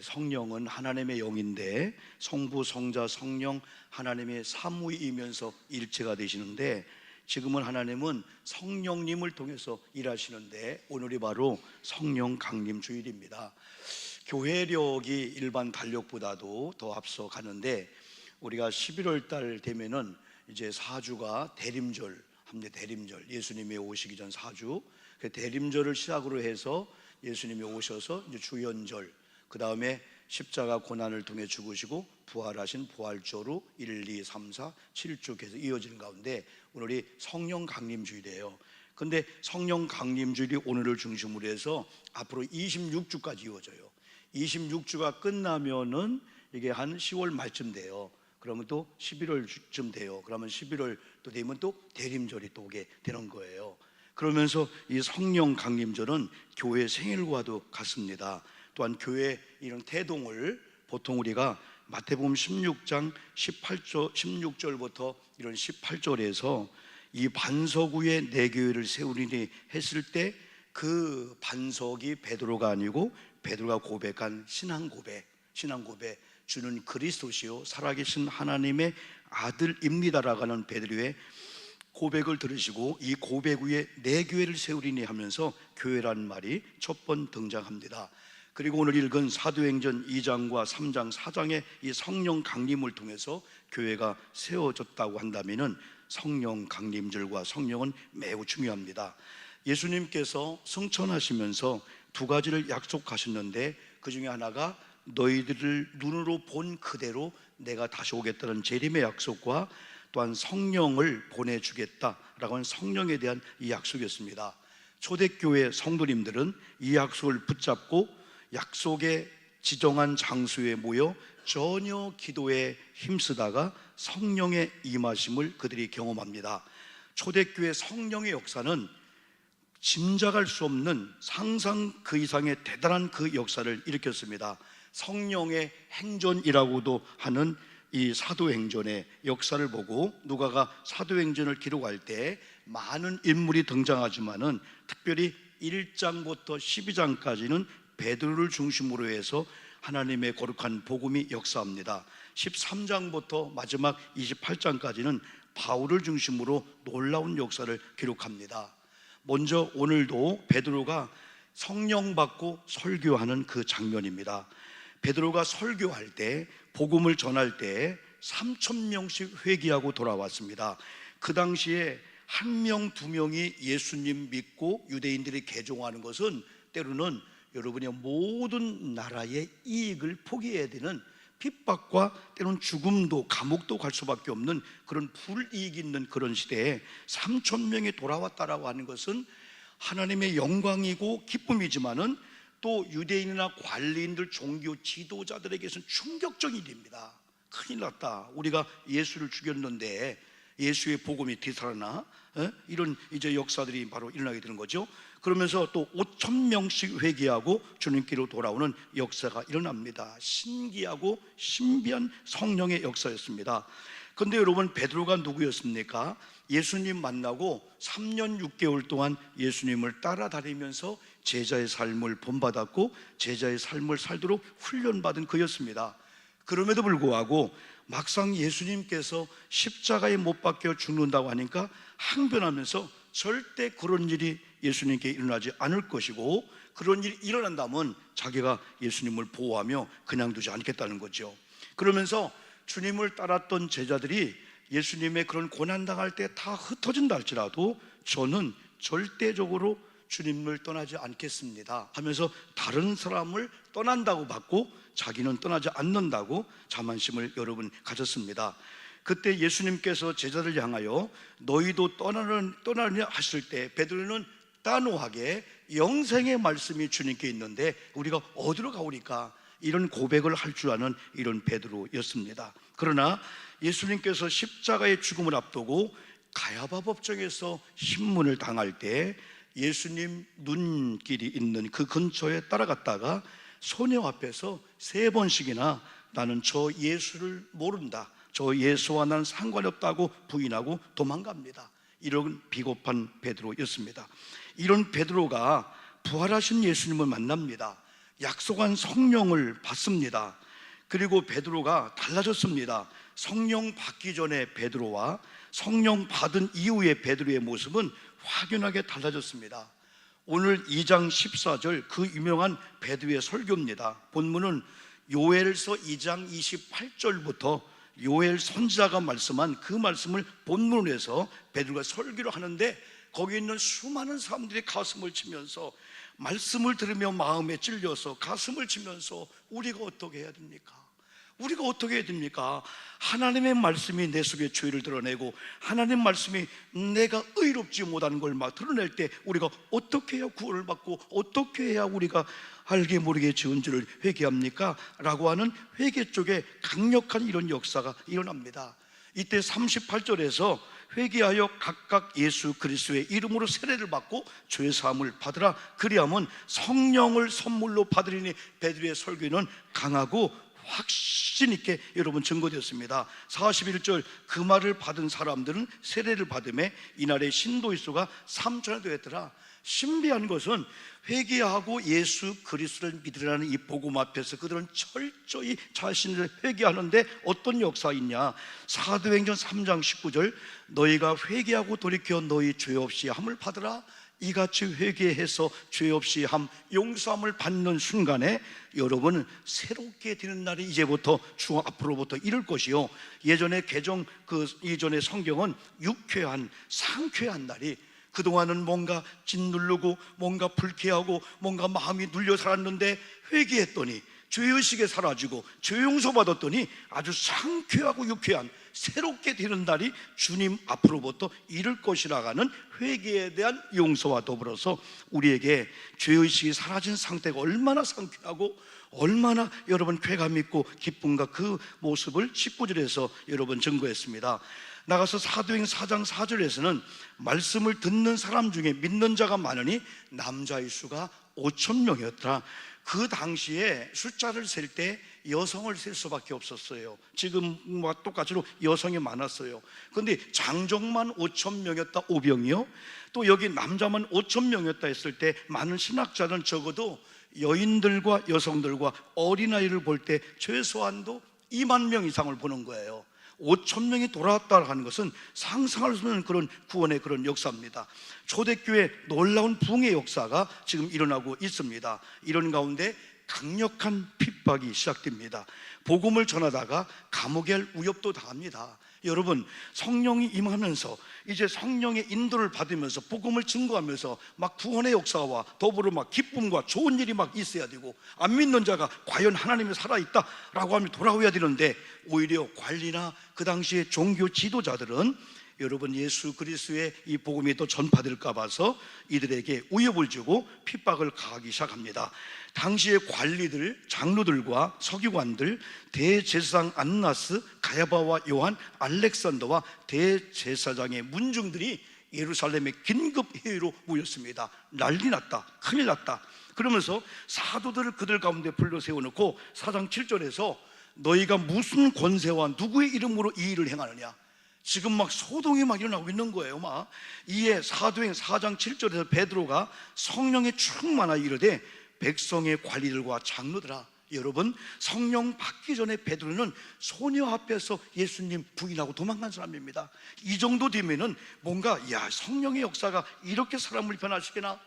성령은 하나님의 영인데 성부, 성자, 성령 하나님의 삼위이면서 일체가 되시는데 지금은 하나님은 성령님을 통해서 일하시는데 오늘이 바로 성령 강림 주일입니다. 교회력이 일반 달력보다도 더 앞서 가는데 우리가 11월 달 되면은 이제 4주가 대림절 합니다. 대림절, 예수님이 오시기 전 4주. 그 대림절을 시작으로 해서 예수님이 오셔서 이제 주연절, 그 다음에 십자가 고난을 통해 죽으시고 부활하신 부활조로 1, 2, 3, 4, 7주 계속 이어지는 가운데 오늘이 성령 강림주일이에요. 근데 성령 강림주일이 오늘을 중심으로 해서 앞으로 26주까지 이어져요. 26주가 끝나면은 이게 한 10월 말쯤 돼요. 그러면 또 11월쯤 돼요. 그러면 11월 또 되면 또 대림절이 또 오게 되는 거예요. 그러면서 이 성령 강림절은 교회 생일과도 같습니다. 또한 교회 이런 태동을 보통 우리가 마태복음 16장 16절부터 이런 18절에서 이 반석 위에 내 교회를 세우리니 했을 때 그 반석이 베드로가 아니고 베드로가 고백한 신앙 고백, 주는 그리스도시요 살아계신 하나님의 아들입니다라고 하는 베드로의 고백을 들으시고 이 고백 위에 내 교회를 세우리니 하면서 교회라는 말이 첫 번 등장합니다. 그리고 오늘 읽은 사도행전 2장과 3장, 4장의 이 성령 강림을 통해서 교회가 세워졌다고 한다면은 성령 강림절과 성령은 매우 중요합니다. 예수님께서 승천하시면서 두 가지를 약속하셨는데 그 중에 하나가 너희들을 눈으로 본 그대로 내가 다시 오겠다는 재림의 약속과 또한 성령을 보내주겠다라고 하는 성령에 대한 이 약속이었습니다. 초대교회 성도님들은 이 약속을 붙잡고 약속의 지정한 장소에 모여 전혀 기도에 힘쓰다가 성령의 임하심을 그들이 경험합니다. 초대교회 성령의 역사는 짐작할 수 없는 상상 그 이상의 대단한 그 역사를 일으켰습니다. 성령의 행전이라고도 하는 이 사도행전의 역사를 보고 누가가 사도행전을 기록할 때 많은 인물이 등장하지만은 특별히 1장부터 12장까지는 베드로를 중심으로 해서 하나님의 거룩한 복음이 역사합니다. 13장부터 마지막 28장까지는 바울을 중심으로 놀라운 역사를 기록합니다. 먼저 오늘도 베드로가 성령 받고 설교하는 그 장면입니다. 베드로가 설교할 때 복음을 전할 때 3,000명씩 회개하고 돌아왔습니다. 그 당시에 1명, 2명이 예수님 믿고 유대인들이 개종하는 것은 때로는 여러분의 모든 나라의 이익을 포기해야 되는 핍박과 때로는 죽음도 감옥도 갈 수밖에 없는 그런 불이익이 있는 그런 시대에 3,000명이 돌아왔다라고 하는 것은 하나님의 영광이고 기쁨이지만은 또 유대인이나 관리인들, 종교 지도자들에게서는 충격적인 일입니다. 큰일 났다. 우리가 예수를 죽였는데 예수의 복음이 되살아나? 이런 이제 역사들이 바로 일어나게 되는 거죠. 그러면서 또 5,000명씩 회개하고 주님께로 돌아오는 역사가 일어납니다. 신기하고 신비한 성령의 역사였습니다. 그런데 여러분, 베드로가 누구였습니까? 예수님 만나고 3년 6개월 동안 예수님을 따라다니면서 제자의 삶을 본받았고 제자의 삶을 살도록 훈련받은 그였습니다. 그럼에도 불구하고 막상 예수님께서 십자가에 못 박혀 죽는다고 하니까 항변하면서 절대 그런 일이 예수님께 일어나지 않을 것이고 그런 일이 일어난다면 자기가 예수님을 보호하며 그냥 두지 않겠다는 거죠. 그러면서 주님을 따랐던 제자들이 예수님의 그런 고난당할 때 다 흩어진다 할지라도 저는 절대적으로 주님을 떠나지 않겠습니다 하면서 다른 사람을 떠난다고 받고 자기는 떠나지 않는다고 자만심을 여러분 가졌습니다. 그때 예수님께서 제자를 향하여 너희도 떠나느냐 하실 때 베드로는 단호하게 영생의 말씀이 주님께 있는데 우리가 어디로 가오리까 이런 고백을 할 줄 아는 이런 베드로였습니다. 그러나 예수님께서 십자가의 죽음을 앞두고 가야바 법정에서 신문을 당할 때 예수님 눈길이 있는 그 근처에 따라갔다가 소녀 앞에서 3번씩이나 나는 저 예수를 모른다, 저 예수와 나는 상관이 없다고 부인하고 도망갑니다. 이런 비겁한 베드로였습니다. 이런 베드로가 부활하신 예수님을 만납니다. 약속한 성령을 받습니다. 그리고 베드로가 달라졌습니다. 성령 받기 전에 베드로와 성령 받은 이후의 베드로의 모습은 확연하게 달라졌습니다. 오늘 2장 14절 그 유명한 베드로의 설교입니다. 본문은 요엘서 2장 28절부터 요엘 선지자가 말씀한 그 말씀을 본문으로 해서 베드로가 설교를 하는데 거기 있는 수많은 사람들이 가슴을 치면서 말씀을 들으며 마음에 찔려서 가슴을 치면서 우리가 어떻게 해야 됩니까? 우리가 어떻게 해야 됩니까? 하나님의 말씀이 내 속에 죄를 드러내고 하나님 말씀이 내가 의롭지 못한 걸 막 드러낼 때 우리가 어떻게 해야 구원을 받고 어떻게 해야 우리가 알게 모르게 지은 죄를 회개합니까? 라고 하는 회개 쪽에 강력한 이런 역사가 일어납니다. 이때 38절에서 회개하여 각각 예수 그리스도의 이름으로 세례를 받고 죄 사함을 받으라. 그리하면 성령을 선물로 받으리니 베드로의 설교는 강하고 확신 있게 여러분 증거되었습니다. 41절 그 말을 받은 사람들은 세례를 받음에 이날의 신도의 수가 3천여 되었더라. 신비한 것은 회개하고 예수 그리스도를 믿으라는 이 복음 앞에서 그들은 철저히 자신을 회개하는데 어떤 역사가 있냐? 사도행전 3장 19절 너희가 회개하고 돌이켜 너희 죄 없이 함을 받으라. 이같이 회개해서 죄 없이 함 용서함을 받는 순간에 여러분은 새롭게 되는 날이 이제부터 주 앞으로부터 이를 것이요, 예전에 개정 이전의 성경은 유쾌한 상쾌한 날이, 그동안은 뭔가 짓누르고 뭔가 불쾌하고 뭔가 마음이 눌려 살았는데 회개했더니 죄의식이 사라지고 죄 용서받았더니 아주 상쾌하고 유쾌한 새롭게 되는 날이 주님 앞으로부터 이를 것이라 하는 회개에 대한 용서와 더불어서 우리에게 죄의식이 사라진 상태가 얼마나 상쾌하고 얼마나 여러분 쾌감 있고 기쁨과 그 모습을 19절에서 여러분 증거했습니다. 나가서 사도행 4장 4절에서는 말씀을 듣는 사람 중에 믿는 자가 많으니 남자의 수가 5,000명이었더라. 그 당시에 숫자를 셀 때 여성을 셀 수밖에 없었어요. 지금과 똑같이로 여성이 많았어요. 그런데 장정만 5,000명이었다, 오병이요. 또 여기 남자만 5,000명이었다 했을 때 많은 신학자들은 적어도 여인들과 여성들과 어린아이를 볼 때 최소한도 2만 명 이상을 보는 거예요. 5,000명이 돌아왔다 하는 것은 상상할 수 없는 그런 구원의 그런 역사입니다. 초대교회 놀라운 부흥의 역사가 지금 일어나고 있습니다. 이런 가운데 강력한 핍박이 시작됩니다. 복음을 전하다가 감옥에 할 위협도 당합니다. 여러분, 성령이 임하면서 이제 성령의 인도를 받으면서 복음을 증거하면서 막 구원의 역사와 더불어 막 기쁨과 좋은 일이 막 있어야 되고, 안 믿는 자가 과연 하나님이 살아있다라고 하면 돌아오야 되는데 오히려 관리나 그 당시에 종교 지도자들은 여러분 예수 그리스도의 이 복음이 또 전파될까 봐서 이들에게 위협을 주고 핍박을 가하기 시작합니다. 당시의 관리들, 장로들과 서기관들, 대제사장 안나스, 가야바와 요한, 알렉산더와 대제사장의 문중들이 예루살렘에 긴급 회의로 모였습니다. 난리 났다, 큰일 났다. 그러면서 사도들을 그들 가운데 불러 세워놓고 4장 7절에서 너희가 무슨 권세와 누구의 이름으로 이 일을 행하느냐, 지금 막 소동이 막 일어나고 있는 거예요. 막 이에 사도행 4장 7절에서 베드로가 성령에 충만하여 이르되 백성의 관리들과 장로들아, 여러분 성령 받기 전에 베드로는 소녀 앞에서 예수님 부인하고 도망간 사람입니다. 이 정도 되면은 뭔가 성령의 역사가 이렇게 사람을 변화시키나,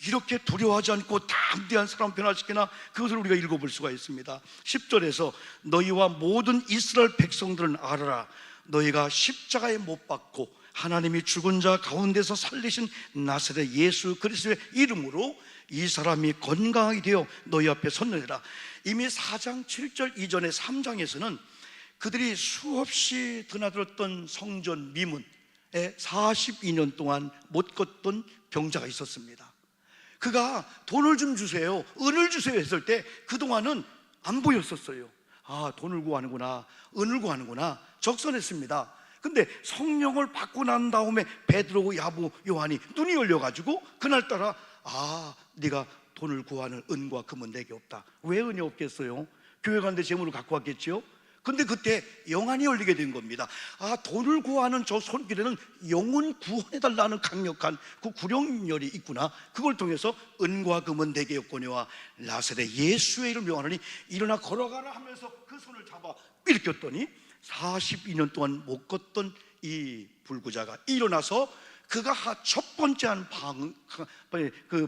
이렇게 두려워하지 않고 담대한 사람 변화시키나, 그것을 우리가 읽어볼 수가 있습니다. 10절에서 너희와 모든 이스라엘 백성들은 알아라, 너희가 십자가에 못 박고 하나님이 죽은 자 가운데서 살리신 나사렛 예수 그리스도의 이름으로 이 사람이 건강하게 되어 너희 앞에 섰느니라. 이미 4장 7절 이전의 3장에서는 그들이 수없이 드나들었던 성전 미문에 42년 동안 못 걷던 병자가 있었습니다. 그가 돈을 좀 주세요, 은을 주세요 했을 때 그동안은 안 보였었어요. 아, 돈을 구하는구나, 은을 구하는구나, 적선했습니다. 근데 성령을 받고 난 다음에 베드로, 야고, 요한이 눈이 열려가지고 그날따라 네가 돈을 구하는 은과 금은 내게 없다. 왜 은이 없겠어요? 교회 가는데 재물을 갖고 왔겠죠? 근데 그때 영안이 열리게 된 겁니다. 돈을 구하는 저 손길에는 영혼 구원해달라는 강력한 그 구령열이 있구나. 그걸 통해서 은과 금은 내게 없거니와 나사렛 예수의 이름 명하노니 일어나 걸어가라 하면서 그 손을 잡아 일으켰더니 42년 동안 못 걷던 이 불구자가 일어나서 그가 첫 번째 한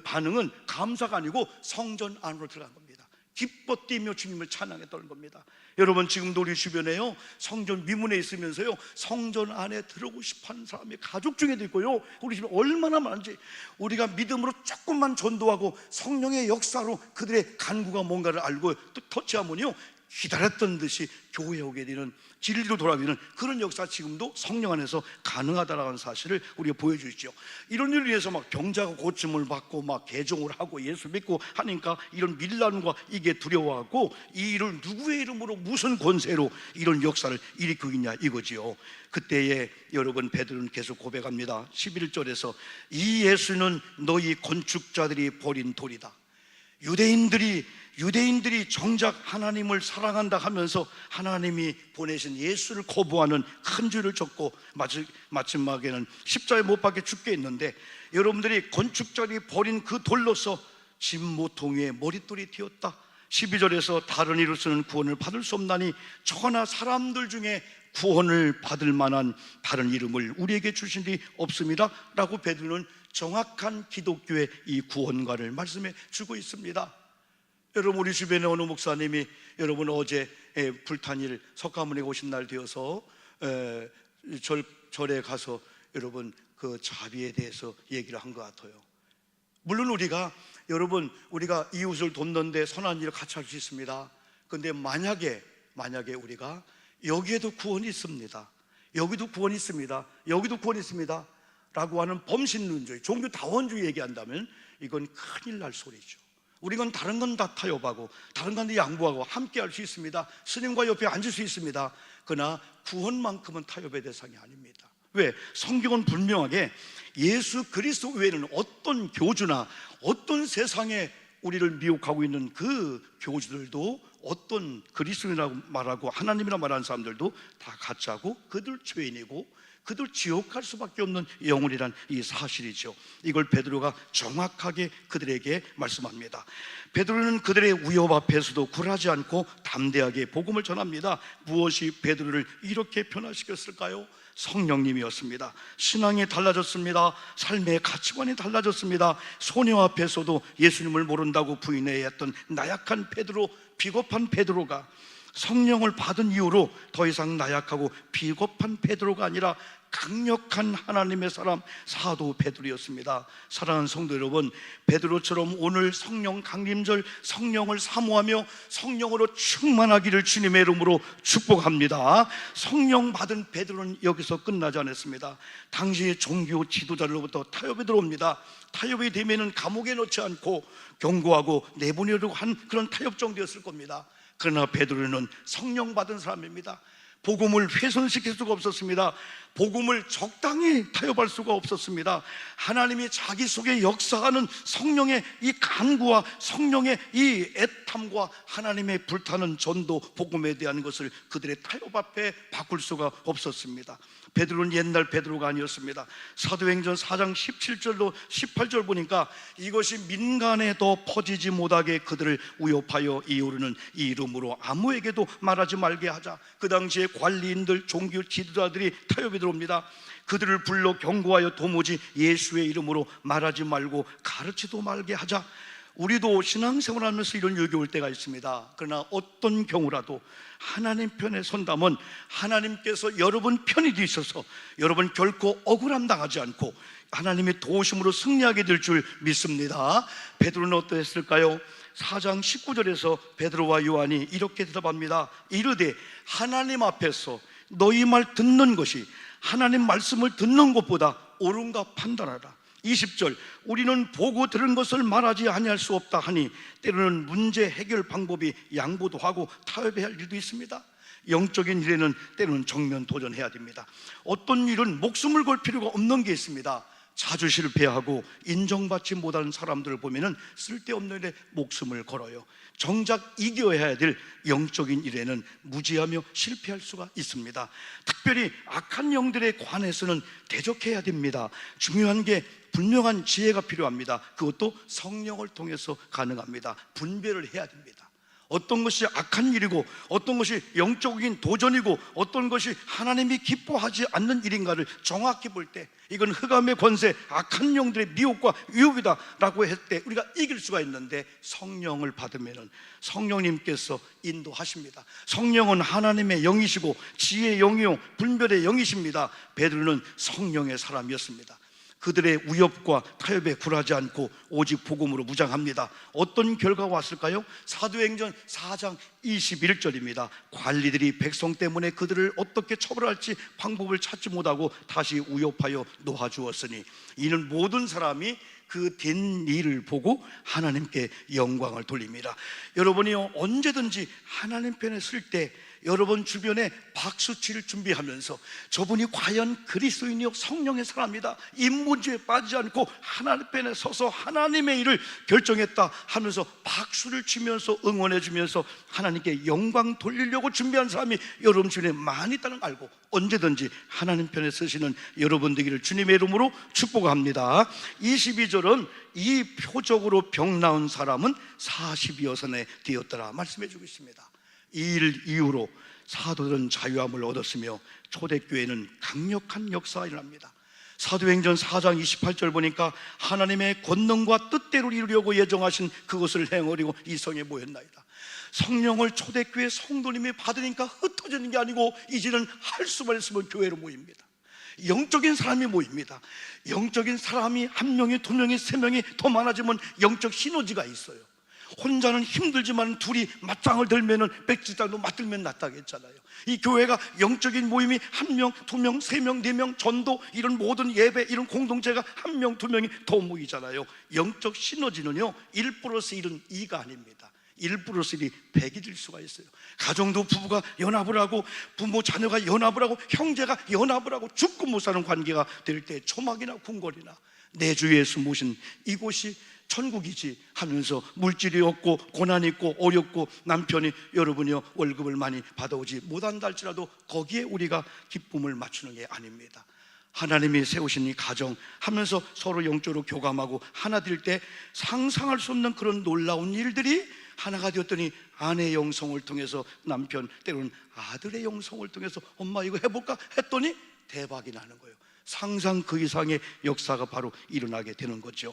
반응은 감사가 아니고 성전 안으로 들어간 겁니다. 기뻐 뛰며 주님을 찬양했다는 겁니다. 여러분, 지금도 우리 주변에요, 성전 미문에 있으면서요, 성전 안에 들어오고 싶어하는 사람이 가족 중에도 있고요, 우리 집에 얼마나 많은지. 우리가 믿음으로 조금만 전도하고 성령의 역사로 그들의 간구가 뭔가를 알고 또 터치하면요, 기다렸던 듯이 교회에 오게 되는, 진리로 돌아오는 그런 역사 지금도 성령 안에서 가능하다라는 사실을 우리가 보여주시죠. 이런 일을 위해서 막 병자가 고침을 받고 막 개종을 하고 예수 믿고 하니까 이런 밀란과 이게 두려워하고, 이 일을 누구의 이름으로 무슨 권세로 이런 역사를 일으키고 있냐 이거지요. 그때에 여러분, 베드로는 계속 고백합니다. 11절에서 이 예수는 너희 건축자들이 버린 돌이다. 유대인들이 정작 하나님을 사랑한다 하면서 하나님이 보내신 예수를 거부하는 큰 죄를 졌고 마지막에는 십자가에 못 박혀 죽게 했는데, 여러분들이 건축자들이 버린 그 돌로서 집 모퉁이에 머릿돌이 튀었다. 12절에서 다른 이로서는 구원을 받을 수 없나니 저나 사람들 중에 구원을 받을 만한 다른 이름을 우리에게 주신 리 없습니다 라고 베드로는 정확한 기독교의 이 구원과를 말씀해 주고 있습니다. 여러분, 우리 주변에 어느 목사님이 여러분 어제 불탄일 석가모니에 오신 날 되어서 절에 가서 여러분 그 자비에 대해서 얘기를 한 것 같아요. 물론 우리가 이웃을 돕는데 선한 일을 같이 할 수 있습니다. 그런데 만약에 우리가 여기에도 구원이 있습니다, 여기도 구원이 있습니다, 여기도 구원이 있습니다 라고 하는 범신론주의, 종교다원주의 얘기한다면 이건 큰일 날 소리죠. 우리는 다른 건 다 타협하고 다른 건 다 양보하고 함께 할 수 있습니다. 스님과 옆에 앉을 수 있습니다. 그러나 구원만큼은 타협의 대상이 아닙니다. 왜? 성경은 분명하게 예수 그리스도 외에는 어떤 교주나 어떤 세상에 우리를 미혹하고 있는 그 교주들도, 어떤 그리스도인이라고 말하고 하나님이라고 말하는 사람들도 다 가짜고 그들 죄인이고 그들 지옥 갈 수밖에 없는 영혼이란 이 사실이죠. 이걸 베드로가 정확하게 그들에게 말씀합니다. 베드로는 그들의 위협 앞에서도 굴하지 않고 담대하게 복음을 전합니다. 무엇이 베드로를 이렇게 변화시켰을까요? 성령님이었습니다. 신앙이 달라졌습니다. 삶의 가치관이 달라졌습니다. 소녀 앞에서도 예수님을 모른다고 부인해야 했던 나약한 베드로, 비겁한 베드로가 성령을 받은 이후로 더 이상 나약하고 비겁한 베드로가 아니라 강력한 하나님의 사람, 사도 베드로였습니다. 사랑하는 성도 여러분, 베드로처럼 오늘 성령 강림절 성령을 사모하며 성령으로 충만하기를 주님의 이름으로 축복합니다. 성령 받은 베드로는 여기서 끝나지 않았습니다. 당시의 종교 지도자들로부터 타협이 들어옵니다. 타협이 되면은 감옥에 넣지 않고 경고하고 내보내려고 한 그런 타협 정도였을 겁니다. 그러나 베드로는 성령 받은 사람입니다. 복음을 훼손시킬 수가 없었습니다. 복음을 적당히 타협할 수가 없었습니다. 하나님이 자기 속에 역사하는 성령의 이 간구와 성령의 이 애탐과 하나님의 불타는 전도 복음에 대한 것을 그들의 타협 앞에 바꿀 수가 없었습니다. 베드로는 옛날 베드로가 아니었습니다. 사도행전 4장 17절로 18절 보니까 이것이 민간에 더 퍼지지 못하게 그들을 위협하여 이오르는 이 이름으로 아무에게도 말하지 말게 하자. 그 당시에 관리인들, 종교 지도자들이 타협이 들어옵니다. 그들을 불러 경고하여 도무지 예수의 이름으로 말하지 말고 가르치도 말게 하자. 우리도 신앙생활 하면서 이런 요기 올 때가 있습니다. 그러나 어떤 경우라도 하나님 편에 선다면 하나님께서 여러분 편이 되셔서 여러분 결코 억울함 당하지 않고 하나님의 도우심으로 승리하게 될 줄 믿습니다. 베드로는 어떠했을까요? 4장 19절에서 베드로와 요한이 이렇게 대답합니다. 이르되 하나님 앞에서 너희 말 듣는 것이 하나님 말씀을 듣는 것보다 옳은가 판단하라. 20절 우리는 보고 들은 것을 말하지 아니할 수 없다 하니 때로는 문제 해결 방법이 양보도 하고 타협해야 할 일도 있습니다. 영적인 일에는 때로는 정면 도전해야 됩니다. 어떤 일은 목숨을 걸 필요가 없는 게 있습니다. 자주 실패하고 인정받지 못하는 사람들을 보면은 쓸데없는 일에 목숨을 걸어요. 정작 이겨야 될 영적인 일에는 무지하며 실패할 수가 있습니다. 특별히 악한 영들에 관해서는 대적해야 됩니다. 중요한 게 분명한 지혜가 필요합니다. 그것도 성령을 통해서 가능합니다. 분별을 해야 됩니다. 어떤 것이 악한 일이고 어떤 것이 영적인 도전이고 어떤 것이 하나님이 기뻐하지 않는 일인가를 정확히 볼 때 이건 흑암의 권세, 악한 영들의 미혹과 유혹이다 라고 했을 때 우리가 이길 수가 있는데, 성령을 받으면 성령님께서 인도하십니다. 성령은 하나님의 영이시고 지혜의 영이요 분별의 영이십니다. 베드로는 성령의 사람이었습니다. 그들의 위협과 타협에 굴하지 않고 오직 복음으로 무장합니다. 어떤 결과가 왔을까요? 사도행전 4장 21절입니다. 관리들이 백성 때문에 그들을 어떻게 처벌할지 방법을 찾지 못하고 다시 위협하여 놓아주었으니 이는 모든 사람이 그 된 일을 보고 하나님께 영광을 돌립니다. 여러분이요, 언제든지 하나님 편에 설 때 여러분 주변에 박수치를 준비하면서 저분이 과연 그리스도인이요 성령의 사람이다, 인문주의에 빠지지 않고 하나님 편에 서서 하나님의 일을 결정했다 하면서 박수를 치면서 응원해 주면서 하나님께 영광 돌리려고 준비한 사람이 여러분 주변에 많이 있다는 걸 알고 언제든지 하나님 편에 서시는 여러분 되기를 주님의 이름으로 축복합니다. 22절은 이 표적으로 병 나은 사람은 40여 선에 되었더라 말씀해 주고 있습니다. 이 일 이후로 사도들은 자유함을 얻었으며 초대교회는 강력한 역사가 일어납니다. 사도행전 4장 28절 보니까 하나님의 권능과 뜻대로 이루려고 예정하신 그것을 행하려고 이 성에 모였나이다. 성령을 초대교회 성도님이 받으니까 흩어지는 게 아니고 이제는 할 수만 있으면 교회로 모입니다. 영적인 사람이 모입니다. 영적인 사람이 한 명이 두 명이 세 명이 더 많아지면 영적 시너지가 있어요. 혼자는 힘들지만 둘이 맞짱을 들면은 백지장도 맞들면 낫다고 했잖아요. 이 교회가 영적인 모임이 한 명, 두 명, 세 명, 네 명, 전도 이런 모든 예배 이런 공동체가 한 명, 두 명이 더 모이잖아요. 영적 시너지는요 1+1은 2가 아닙니다. 1+1이 100이 될 수가 있어요. 가정도 부부가 연합을 하고 부모 자녀가 연합을 하고 형제가 연합을 하고 죽고 못 사는 관계가 될 때 초막이나 궁궐이나 내 주 예수 모신 이곳이 천국이지 하면서 물질이 없고 고난이 있고 어렵고 남편이 여러분이요 월급을 많이 받아오지 못한다 할지라도 거기에 우리가 기쁨을 맞추는 게 아닙니다. 하나님이 세우신 이 가정 하면서 서로 영적으로 교감하고 하나 될 때 상상할 수 없는 그런 놀라운 일들이 하나가 되었더니 아내의 영성을 통해서 남편 때로는 아들의 영성을 통해서 엄마 이거 해볼까 했더니 대박이 나는 거예요. 상상 그 이상의 역사가 바로 일어나게 되는 거죠.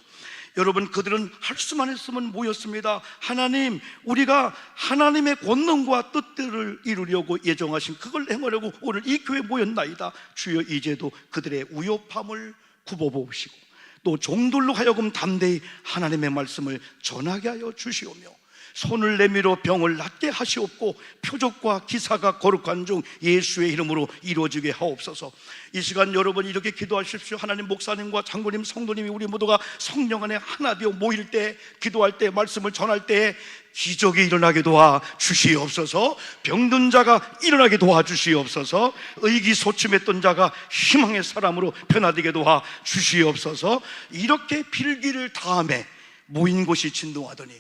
여러분, 그들은 할 수만 했으면 모였습니다. 하나님, 우리가 하나님의 권능과 뜻들을 이루려고 예정하신 그걸 행하려고 오늘 이 교회에 모였나이다. 주여 이제도 그들의 위협함을 굽어보시고 또 종들로 하여금 담대히 하나님의 말씀을 전하게 하여 주시오며 손을 내밀어 병을 낫게 하시옵고 표적과 기사가 거룩한 중 예수의 이름으로 이루어지게 하옵소서. 이 시간 여러분 이렇게 기도하십시오. 하나님, 목사님과 장로님, 성도님이 우리 모두가 성령 안에 하나 되어 모일 때, 기도할 때, 말씀을 전할 때 기적이 일어나게 도와 주시옵소서. 병든 자가 일어나게 도와 주시옵소서. 의기소침했던 자가 희망의 사람으로 변화되게 도와 주시옵소서. 이렇게 필기를 다음에 모인 곳이 진동하더니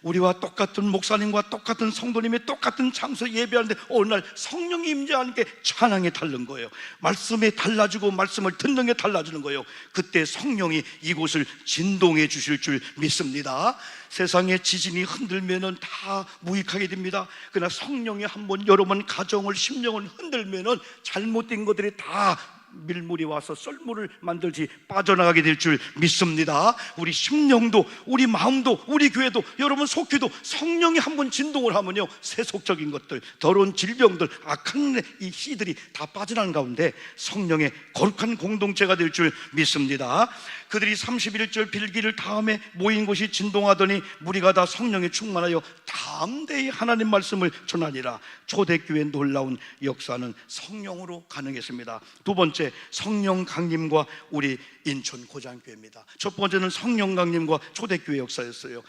우리와 똑같은 목사님과 똑같은 성도님이 똑같은 장소에 예배하는데 어느 날 성령이 임재하니까 찬양이 다른 거예요. 말씀이 달라지고 말씀을 듣는 게 달라지는 거예요. 그때 성령이 이곳을 진동해 주실 줄 믿습니다. 세상의 지진이 흔들면은 다 무익하게 됩니다. 그러나 성령이 한번 여러분 가정을 심령을 흔들면은 잘못된 것들이 다 밀물이 와서 썰물을 만들지 빠져나가게 될 줄 믿습니다. 우리 심령도 우리 마음도 우리 교회도 여러분 속회도 성령이 한번 진동을 하면요 세속적인 것들, 더러운 질병들, 악한 이 씨들이 다 빠져나가는 가운데 성령의 거룩한 공동체가 될 줄 믿습니다. 그들이 31절 빌기를 다음에 모인 곳이 진동하더니 무리가 다 성령에 충만하여 담대히 하나님 말씀을 전하니라. 초대교회의 놀라운 역사는 성령으로 가능했습니다. 두 번째, 성령 강림과 우리 인천 고장교회입니다. 첫 번째는 성령 강림과 초대교회 역사였어요.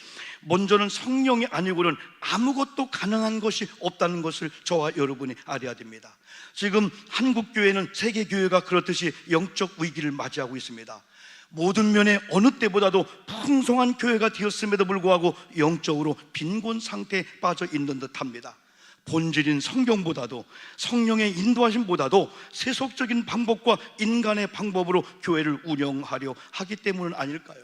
먼저는 성령이 아니고는 아무것도 가능한 것이 없다는 것을 저와 여러분이 알아야 됩니다. 지금 한국교회는 세계교회가 그렇듯이 영적 위기를 맞이하고 있습니다. 모든 면에 어느 때보다도 풍성한 교회가 되었음에도 불구하고 영적으로 빈곤 상태에 빠져 있는 듯합니다. 본질인 성경보다도 성령의 인도하심보다도 세속적인 방법과 인간의 방법으로 교회를 운영하려 하기 때문은 아닐까요?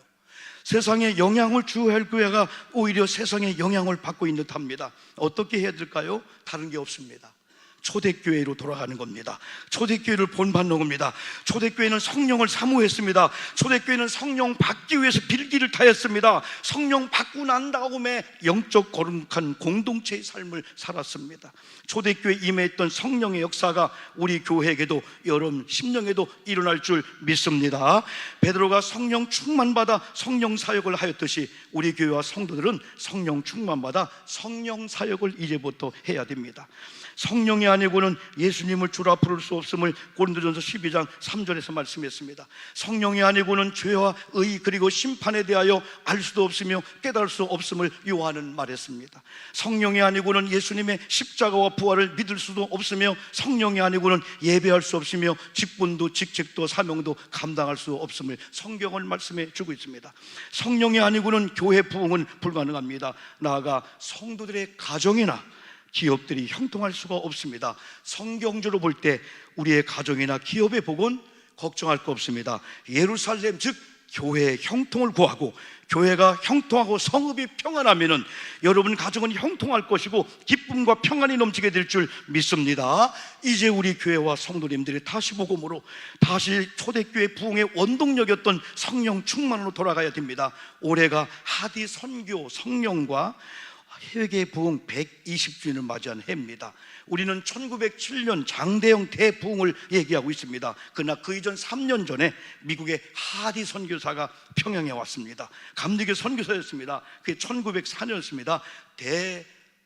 세상에 영향을 주어야 할 교회가 오히려 세상에 영향을 받고 있는 듯합니다. 어떻게 해야 될까요? 다른 게 없습니다. 초대교회로 돌아가는 겁니다. 초대교회를 본받는 겁니다. 초대교회는 성령을 사모했습니다. 초대교회는 성령 받기 위해서 빌기를 타였습니다. 성령 받고 난 다음에 영적 거룩한 공동체의 삶을 살았습니다. 초대교회에 임했던 성령의 역사가 우리 교회에게도 여러분 심령에도 일어날 줄 믿습니다. 베드로가 성령 충만받아 성령 사역을 하였듯이 우리 교회와 성도들은 성령 충만받아 성령 사역을 이제부터 해야 됩니다. 성령이 아니고는 예수님을 주라 부를 수 없음을 고린도전서 12장 3절에서 말씀했습니다. 성령이 아니고는 죄와 의 그리고 심판에 대하여 알 수도 없으며 깨달을 수 없음을 요한은 말했습니다. 성령이 아니고는 예수님의 십자가와 부활을 믿을 수도 없으며 성령이 아니고는 예배할 수 없으며 직분도 직책도 사명도 감당할 수 없음을 성경을 말씀해 주고 있습니다. 성령이 아니고는 교회 부흥은 불가능합니다. 나아가 성도들의 가정이나 기업들이 형통할 수가 없습니다. 성경적으로 볼 때 우리의 가정이나 기업의 복은 걱정할 거 없습니다. 예루살렘 즉 교회의 형통을 구하고 교회가 형통하고 성읍이 평안하면은 여러분 가정은 형통할 것이고 기쁨과 평안이 넘치게 될 줄 믿습니다. 이제 우리 교회와 성도님들이 다시 복음으로 다시 초대교회 부흥의 원동력이었던 성령 충만으로 돌아가야 됩니다. 올해가 하디 선교 성령과 회개 부흥 120주년을 맞이한 해입니다. 우리는 1907년 장대영 대부흥을 얘기하고 있습니다. 그러나 그 이전 3년 전에 미국의 하디 선교사가 평양에 왔습니다. 감리교 선교사였습니다. 그게 1904년이었습니다.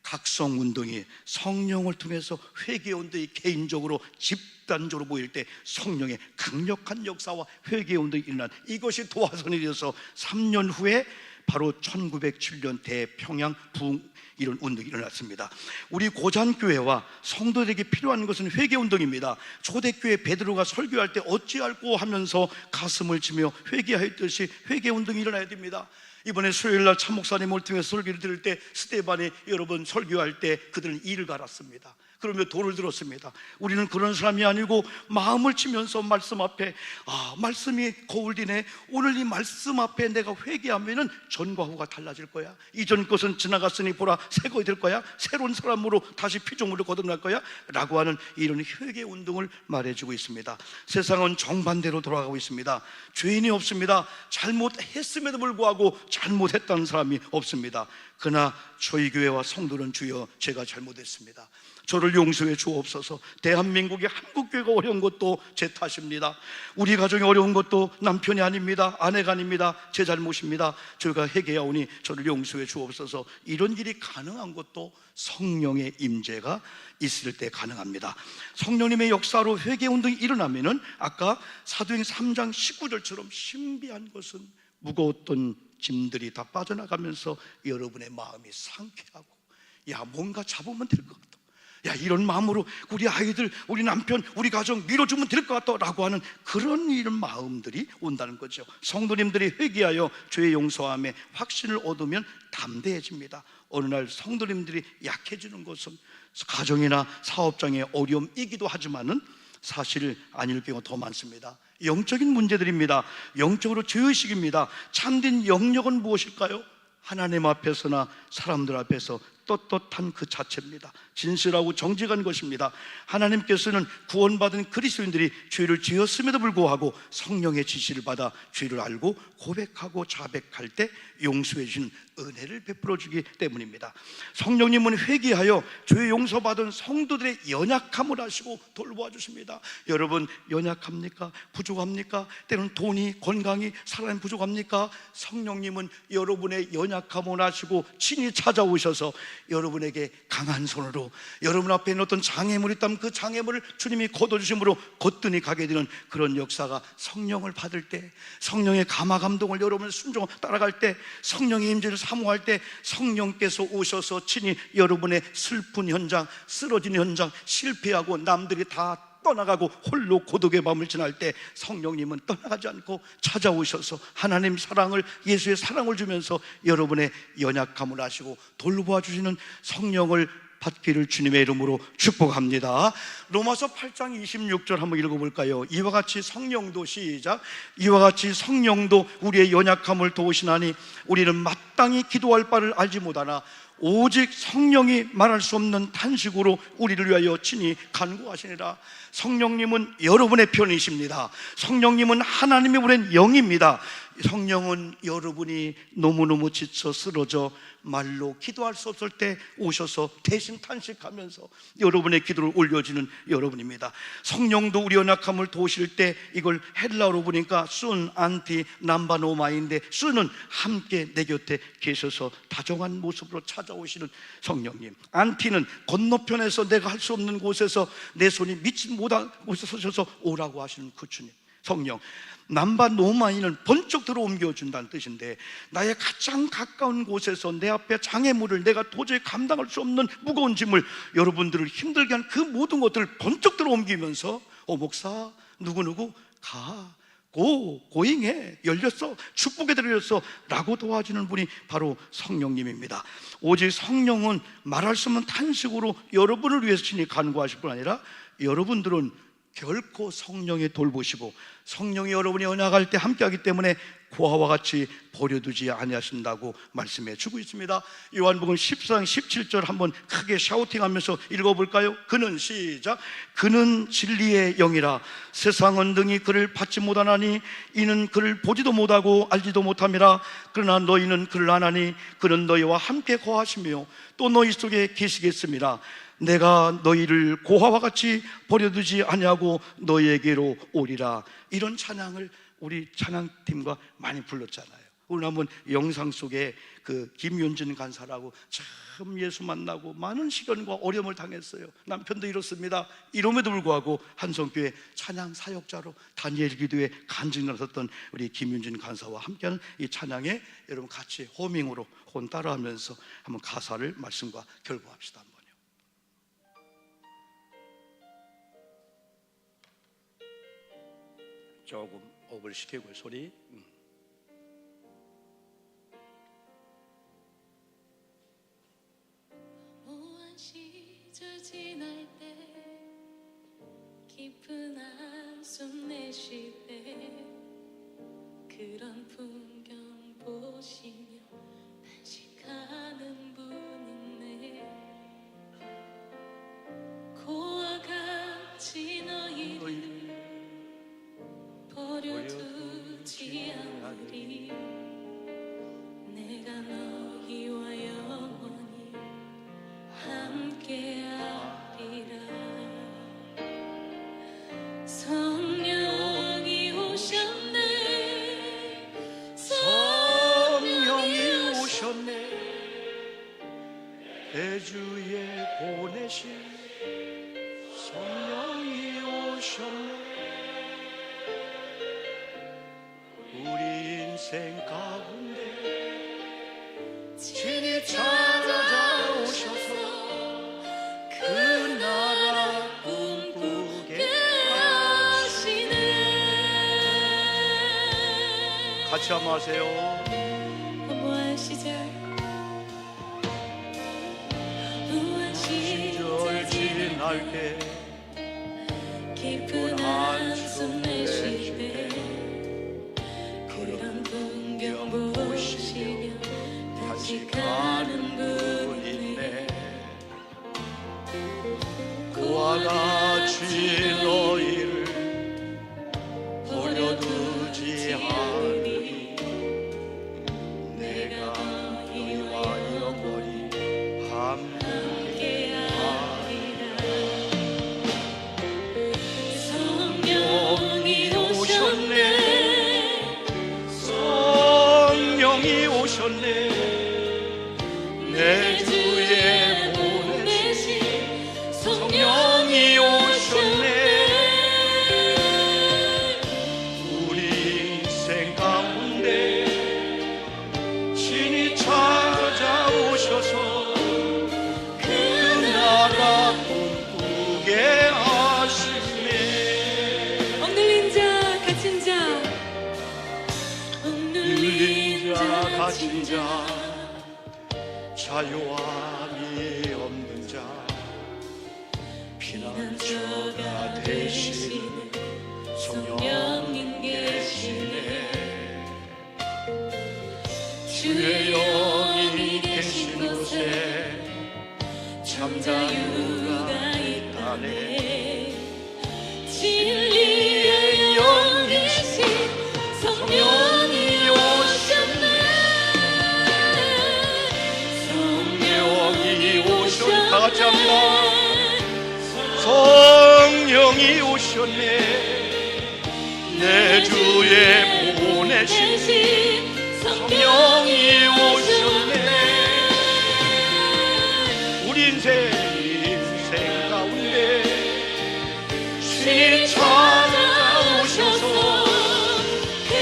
대각성운동이 성령을 통해서 회개운동이 개인적으로 집단적으로 보일 때 성령의 강력한 역사와 회개운동이 일어난 이것이 도화선이 되어서 3년 후에 바로 1907년 대평양 부흥 이런 운동이 일어났습니다. 우리 고잔교회와 성도들에게 필요한 것은 회개운동입니다. 초대교회 베드로가 설교할 때 어찌할꼬 하면서 가슴을 치며 회개하였듯이 회개운동이 일어나야 됩니다. 이번에 수요일날 참목사님을 통해서 설교를 들을 때 스데반이 여러분 설교할 때 그들은 이를 갈았습니다. 그러며 돌을 들었습니다. 우리는 그런 사람이 아니고 마음을 치면서 말씀 앞에 말씀이 거울이네. 오늘 이 말씀 앞에 내가 회개하면은 전과 후가 달라질 거야. 이전 것은 지나갔으니 보라 새 것이 될 거야. 새로운 사람으로 다시 피조물로 거듭날 거야 라고 하는 이런 회개 운동을 말해주고 있습니다. 세상은 정반대로 돌아가고 있습니다. 죄인이 없습니다. 잘못했음에도 불구하고 잘못했다는 사람이 없습니다. 그러나 저희 교회와 성도는 주여 제가 잘못했습니다. 저를 용서해 주옵소서. 대한민국의 한국교회가 어려운 것도 제 탓입니다. 우리 가정이 어려운 것도 남편이 아닙니다. 아내가 아닙니다. 제 잘못입니다. 저희가 회개하오니 저를 용서해 주옵소서. 이런 일이 가능한 것도 성령의 임재가 있을 때 가능합니다. 성령님의 역사로 회개운동이 일어나면은 아까 사도행 3장 19절처럼 신비한 것은 무거웠던 짐들이 다 빠져나가면서 여러분의 마음이 상쾌하고 뭔가 잡으면 될 것 같다. 이런 마음으로 우리 아이들, 우리 남편, 우리 가정 밀어주면 될 것 같다 라고 하는 그런 이런 마음들이 온다는 거죠. 성도님들이 회개하여 죄의 용서함에 확신을 얻으면 담대해집니다. 어느 날 성도님들이 약해지는 것은 가정이나 사업장의 어려움이기도 하지만은 사실 아닐 경우가 더 많습니다. 영적인 문제들입니다. 영적으로 죄의식입니다. 참된 영역은 무엇일까요? 하나님 앞에서나 사람들 앞에서 떳떳한 그 자체입니다. 진실하고 정직한 것입니다. 하나님께서는 구원받은 그리스도인들이 죄를 지었음에도 불구하고 성령의 지시를 받아 죄를 알고 고백하고 자백할 때 용서해 주시는 은혜를 베풀어 주기 때문입니다. 성령님은 회개하여 죄 용서받은 성도들의 연약함을 아시고 돌보아 주십니다. 여러분 연약합니까? 부족합니까? 때로는 돈이, 건강이, 사람이 부족합니까? 성령님은 여러분의 연약함을 아시고 친히 찾아오셔서 여러분에게 강한 손으로 여러분 앞에 있는 어떤 장애물이 있다면 그 장애물을 주님이 걷어주심으로 거뜬히 가게 되는 그런 역사가 성령을 받을 때, 성령의 감화 감동을 여러분 순종 따라갈 때, 성령의 임재를 사모할 때 성령께서 오셔서 친히 여러분의 슬픈 현장, 쓰러진 현장, 실패하고 남들이 다 떠나가고 홀로 고독의 밤을 지날 때 성령님은 떠나가지 않고 찾아오셔서 하나님 사랑을, 예수의 사랑을 주면서 여러분의 연약함을 아시고 돌보아 주시는 성령을 받기를 주님의 이름으로 축복합니다. 로마서 8장 26절 한번 읽어볼까요? 이와 같이 성령도, 시작, 이와 같이 성령도 우리의 연약함을 도우시나니 우리는 마땅히 기도할 바를 알지 못하나 오직 성령이 말할 수 없는 탄식으로 우리를 위하여 친히 간구하시니라. 성령님은 여러분의 편이십니다. 성령님은 하나님이 보낸 영입니다. 성령은 여러분이 너무너무 지쳐 쓰러져 말로 기도할 수 없을 때 오셔서 대신 탄식하면서 여러분의 기도를 올려주는 여러분입니다. 성령도 우리 연약함을 도우실 때, 이걸 헬라어로 보니까 순, 안티, 남바노마인데, 순은 함께 내 곁에 계셔서 다정한 모습으로 찾아오시는 성령님, 안티는 건너편에서 내가 할 수 없는 곳에서 내 손이 미치 못한 곳에 서셔서 오라고 하시는 그 주님, 성령. 남바노마이는 번쩍 들어 옮겨준다는 뜻인데, 나의 가장 가까운 곳에서 내 앞에 장애물을, 내가 도저히 감당할 수 없는 무거운 짐을, 여러분들을 힘들게 한 그 모든 것들을 번쩍 들어 옮기면서 목사 누구누구 고잉해, 열렸어, 축복에 들어렸어 라고 도와주는 분이 바로 성령님입니다. 오직 성령은 말할 수 없는 탄식으로 여러분을 위해서 친히 간구하실 뿐 아니라, 여러분들은 결코 성령이 돌보시고 성령이 여러분이 연약할 때 함께하기 때문에 고아와 같이 버려두지 아니하신다고 말씀해 주고 있습니다. 요한복음 14장 17절 한번 크게 샤우팅하면서 읽어볼까요? 그는, 시작, 그는 진리의 영이라 세상은 능히 그를 받지 못하나니 이는 그를 보지도 못하고 알지도 못함이라. 그러나 너희는 그를 아나니 그는 너희와 함께 거하시며 또 너희 속에 계시겠습니다. 내가 너희를 고아와 같이 버려두지 아니하고 너희에게로 오리라. 이런 찬양을 우리 찬양팀과 많이 불렀잖아요. 오늘 한번 영상 속에 그 김윤진 간사라고 참 예수 만나고 많은 시련과 어려움을 당했어요. 남편도 이렇습니다. 이럼에도 불구하고 한성교회 찬양 사역자로 다니엘 기도에 간증을 하셨던 우리 김윤진 간사와 함께하는 이 찬양에 여러분 같이 호밍으로 혼 따라하면서 한번 가사를 말씀과 결부합시다. 조금 업을 시키고요, 소리. 모한 시절 지날 때 깊은 한숨 내쉴 때 그런 풍경 보시며 탄식하는 분 있네. 고와 같이 너희를 버려두지 않으리. 내가 너희와 영원히 함께하리라. 성령이 오셨네, 성령이 오셨네, 대주에 보내신 성령이 오셨네. 우리 인생 가운데 친히 찾아오셔서 그 나라 꿈꾸게 하시네. 같이 한번 하세요. 무한 시절 시절 지날 때 깊은 한숨 내쉴 때 그런 풍경 보시며 탄식하는 분 있네. 고와 같이 너희를 버려두지 않으리. 내가 너희와 영원히 함께하리라. 성령이 오셨네, 성령이 오셨네, 내 주에 보내신 성령이 오셨네. 우리 인생 가운데 친히 찾아오셔서 그 나라 꿈꾸게 하시네. 억눌린 자 갇힌 자, 눌린 자 갇힌 자, 자유함이 없는 자, 피난처가 되시는 성령님 계시네. 주의 영이 계신 곳에 참 자유가 있다네. 진리의 영이신 성령이 오셨네. 성령이 오셨네. 다 같이 합니다. 성령이 오셨네. 내 주에 보내신 성령이 오셨네. 우리 인생 가운데 신이 찾아오셔서 그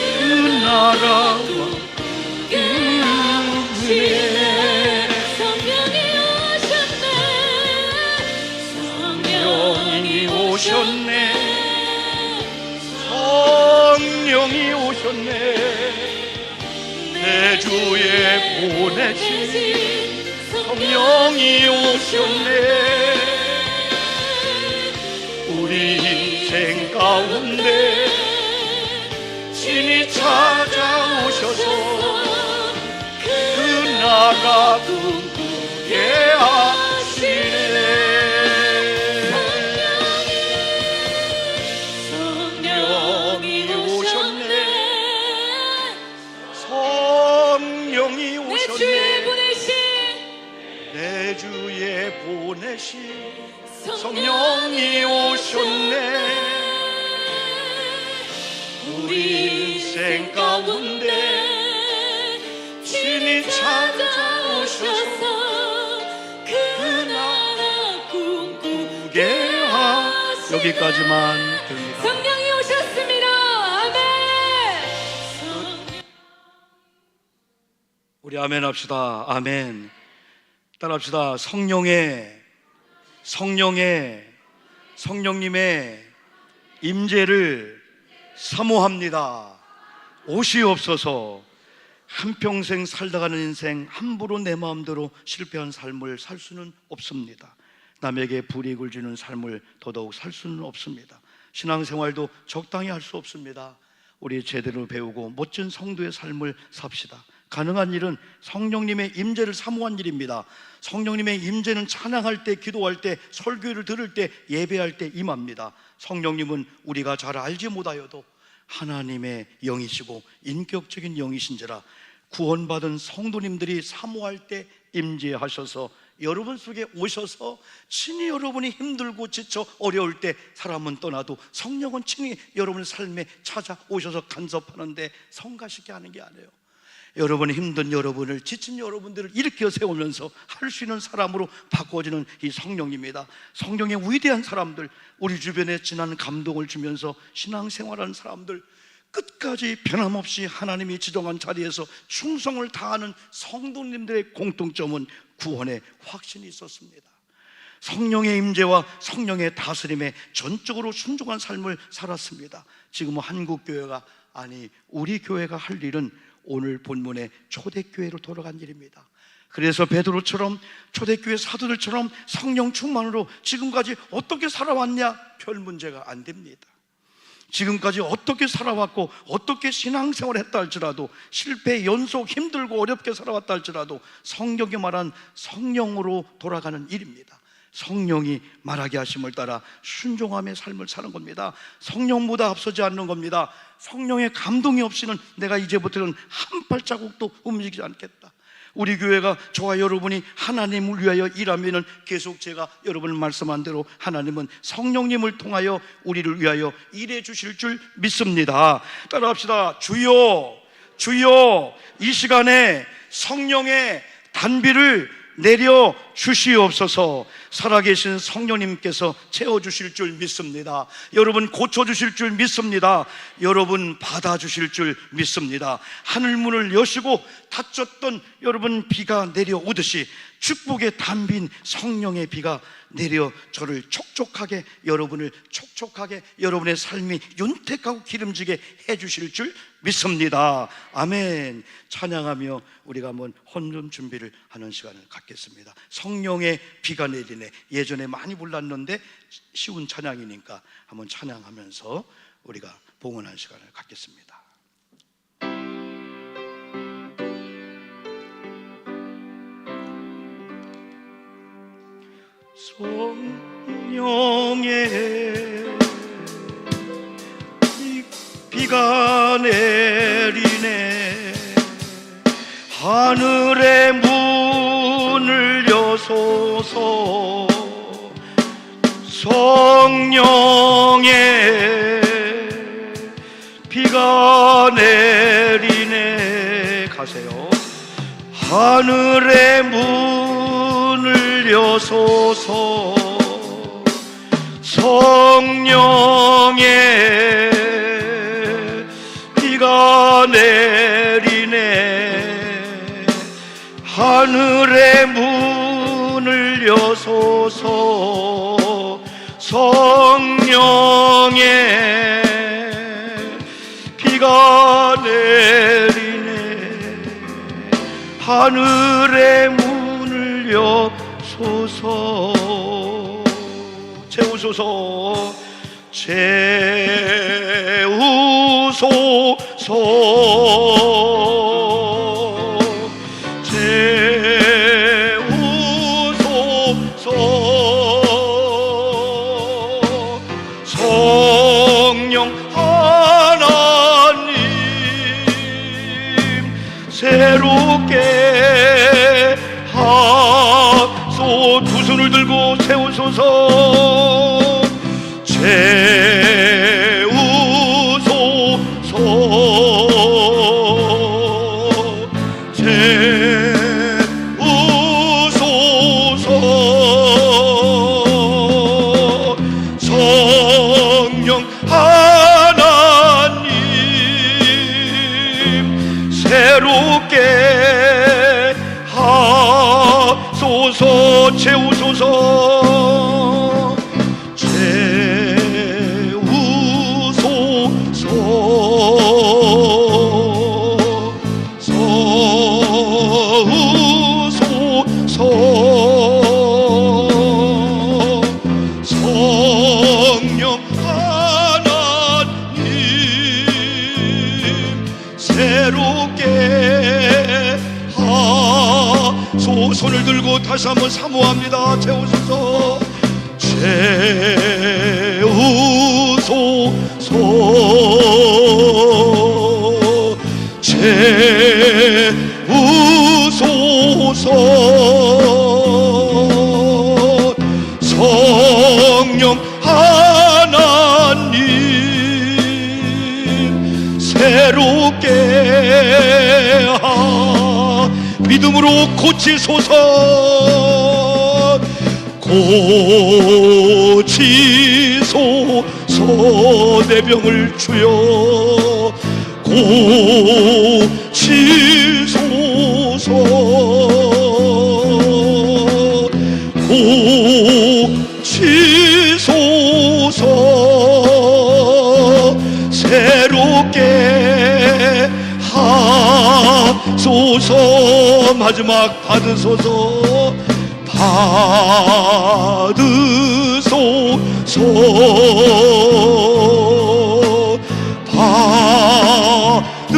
나라와 그 은혜. 성령이 오셨네. 성령이 오셨네. 내 주에 보내신 성령이 오셨네. 우리 인생 가운데 신이 찾아오셔서 그 나라 꿈꾸게 하시네. 성령이 오셨네. 성령이 오셨네. 내 주에 보내신 성령이 오셨네. 우리 인생 가운데 신이 찾아오셔서 그 나라 꿈꾸게 하시네. 여기까지만 듭니다. 성령이 오셨습니다. 아멘. 우리 아멘 합시다. 아멘. 따라합시다. 성령님의 임재를 사모합니다. 오시옵소서. 한평생 살다가는 인생 함부로 내 마음대로 실패한 삶을 살 수는 없습니다. 남에게 불이익을 주는 삶을 더더욱 살 수는 없습니다. 신앙생활도 적당히 할 수 없습니다. 우리 제대로 배우고 멋진 성도의 삶을 삽시다. 가능한 일은 성령님의 임재를 사모한 일입니다. 성령님의 임재는 찬양할 때, 기도할 때, 설교를 들을 때, 예배할 때 임합니다. 성령님은 우리가 잘 알지 못하여도 하나님의 영이시고 인격적인 영이신지라 구원받은 성도님들이 사모할 때 임재하셔서 여러분 속에 오셔서 친히 여러분이 힘들고 지쳐 어려울 때 사람은 떠나도 성령은 친히 여러분의 삶에 찾아오셔서 간섭하는데 성가시게 하는 게 아니에요. 여러분이 힘든 여러분을, 지친 여러분들을 일으켜 세우면서 할 수 있는 사람으로 바꿔주는 이 성령입니다. 성령의 위대한 사람들, 우리 주변에 진한 감동을 주면서 신앙생활하는 사람들, 끝까지 변함없이 하나님이 지정한 자리에서 충성을 다하는 성도님들의 공통점은 구원의 확신이 있었습니다. 성령의 임재와 성령의 다스림에 전적으로 순종한 삶을 살았습니다. 지금은 한국교회가, 아니 우리 교회가 할 일은 오늘 본문의 초대교회로 돌아간 일입니다. 그래서 베드로처럼 초대교회 사도들처럼 성령 충만으로 지금까지 어떻게 살아왔냐? 별 문제가 안 됩니다. 지금까지 어떻게 살아왔고 어떻게 신앙생활을 했다 할지라도, 실패 연속 힘들고 어렵게 살아왔다 할지라도 성경이 말한 성령으로 돌아가는 일입니다. 성령이 말하게 하심을 따라 순종함의 삶을 사는 겁니다. 성령보다 앞서지 않는 겁니다. 성령의 감동이 없이는 내가 이제부터는 한 발자국도 움직이지 않겠다. 우리 교회가, 저와 여러분이 하나님을 위하여 일하면은 계속 제가 여러분 말씀한 대로 하나님은 성령님을 통하여 우리를 위하여 일해 주실 줄 믿습니다. 따라합시다. 주여, 주여, 이 시간에 성령의 단비를 내려 주시옵소서. 살아계신 성령님께서 채워주실 줄 믿습니다. 여러분 고쳐주실 줄 믿습니다. 여러분 받아주실 줄 믿습니다. 하늘문을 여시고 닫혔던 여러분 비가 내려오듯이 축복의 단비인 성령의 비가 내려 저를 촉촉하게, 여러분을 촉촉하게, 여러분의 삶이 윤택하고 기름지게 해주실 줄 믿습니다. 아멘. 찬양하며 우리가 한번 헌금 준비를 하는 시간을 갖겠습니다. 성령의 비가 내리네. 예전에 많이 불렀는데 쉬운 찬양이니까 한번 찬양하면서 우리가 봉헌한 시간을 갖겠습니다. 성령의 비가 내리네. 하늘의 문을 여소서. 성령의 비가 내리네. 가세요. 하늘의 문을 여소서. 성령의 비가 내리네. 하늘의 문을 여소서. 성령의 비가 내리네. 하늘의 문을 여소서. 채우소서. 채우소서. 채우소서. 성령 하나님 새롭게 하소. 두 손을 들고 채우소서. 채우소서. 채우소서. 성령 하나님 새롭게 하소서. 채우소서. 성령 하나님 새롭게 하소. 손을 들고 다시 한번 사모합니다. 채우소서. 채우소서. 채우소서. 성령 하나님 새롭게 믿음으로 고치소서. 고치소서. 내 병을 주여 고치소서. 고치소서. 새롭게 하소서. 마지막 받으소서. 받으소서. 받으소서.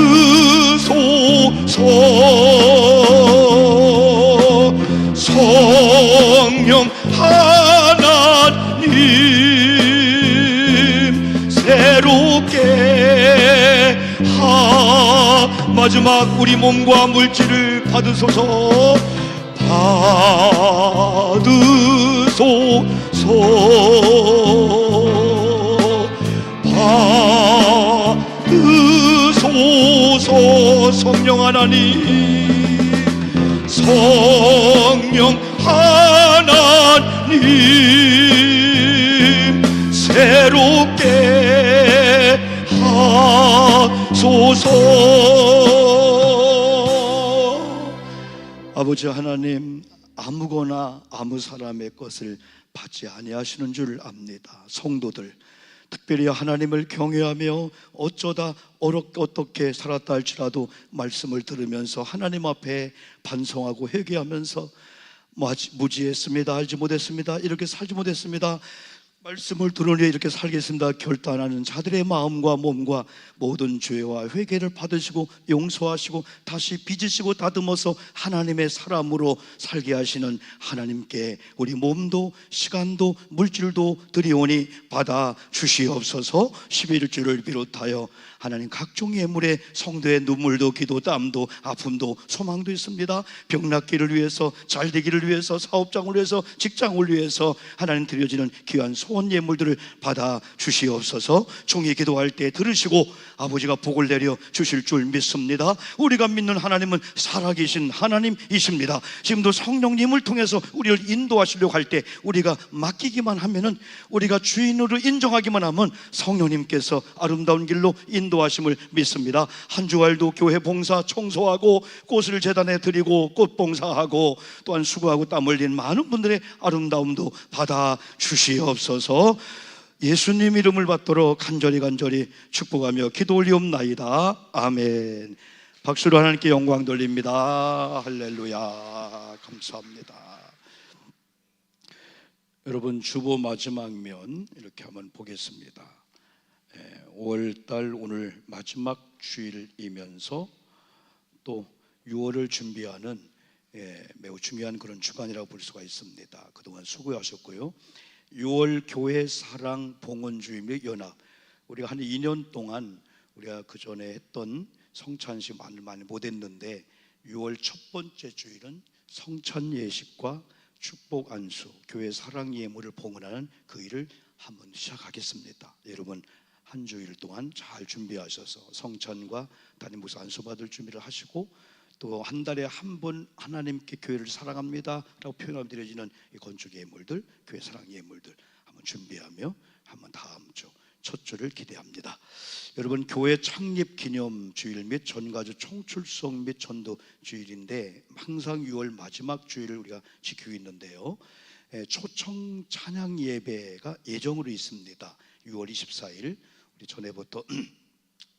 성령 하나님 새롭게 마지막 우리 몸과 물질을 받으소서. 받으소서. 받으소서. 성령 하나님 성령 하나님 새롭게 하소서. 아버지 하나님, 아무거나 아무 사람의 것을 받지 아니하시는 줄 압니다. 성도들 특별히 하나님을 경외하며 어쩌다 어떻게 살았다 할지라도 말씀을 들으면서 하나님 앞에 반성하고 회개하면서 무지했습니다. 알지 못했습니다. 이렇게 살지 못했습니다. 말씀을 들으니 이렇게 살겠습니다. 결단하는 자들의 마음과 몸과 모든 죄와 회개를 받으시고 용서하시고 다시 빚으시고 다듬어서 하나님의 사람으로 살게 하시는 하나님께 우리 몸도 시간도 물질도 드리오니 받아 주시옵소서. 11주를 비롯하여 하나님 각종 예물에 성도의 눈물도 기도 땀도 아픔도 소망도 있습니다. 병 낫기를 위해서, 잘 되기를 위해서, 사업장을 위해서, 직장을 위해서 하나님 드려지는 귀한 소원 예물들을 받아 주시옵소서. 종이 기도할 때 들으시고 아버지가 복을 내려 주실 줄 믿습니다. 우리가 믿는 하나님은 살아계신 하나님이십니다. 지금도 성령님을 통해서 우리를 인도하시려고 할 때 우리가 맡기기만 하면은, 우리가 주인으로 인정하기만 하면 성령님께서 아름다운 길로 인도하심을 믿습니다. 한 주말도 교회 봉사 청소하고 꽃을 제단에 드리고 꽃 봉사하고 또한 수고하고 땀 흘린 많은 분들의 아름다움도 받아 주시옵소서. 예수님 이름을 받도록 간절히 축복하며 기도 올리옵나이다. 아멘. 박수로 하나님께 영광 돌립니다. 할렐루야. 감사합니다. 여러분, 주보 마지막 면 이렇게 한번 보겠습니다. 5월달 오늘 마지막 주일이면서 또 6월을 준비하는 매우 중요한 그런 주간이라고 볼 수가 있습니다. 그동안 수고하셨고요. 6월 교회 사랑 봉헌주의 및 연합, 우리가 한 2년 동안 우리가 그 전에 했던 성찬식 많이 못했는데 6월 첫 번째 주일은 성찬 예식과 축복 안수, 교회 사랑 예물을 봉헌하는 그 일을 한번 시작하겠습니다. 여러분, 한 주일 동안 잘 준비하셔서 성찬과 담임 목사 안수 받을 준비를 하시고, 또 한 달에 한 번 하나님께 교회를 사랑합니다 라고 표현하며 드려지는 이 건축 예물들, 교회 사랑 예물들 한번 준비하며 한번 다음 주 첫 주를 기대합니다. 여러분, 교회 창립 기념 주일 및 전가주 총출석 및 전도 주일인데 항상 6월 마지막 주일을 우리가 지키고 있는데요, 초청 찬양 예배가 예정으로 있습니다. 6월 24일 우리 전에부터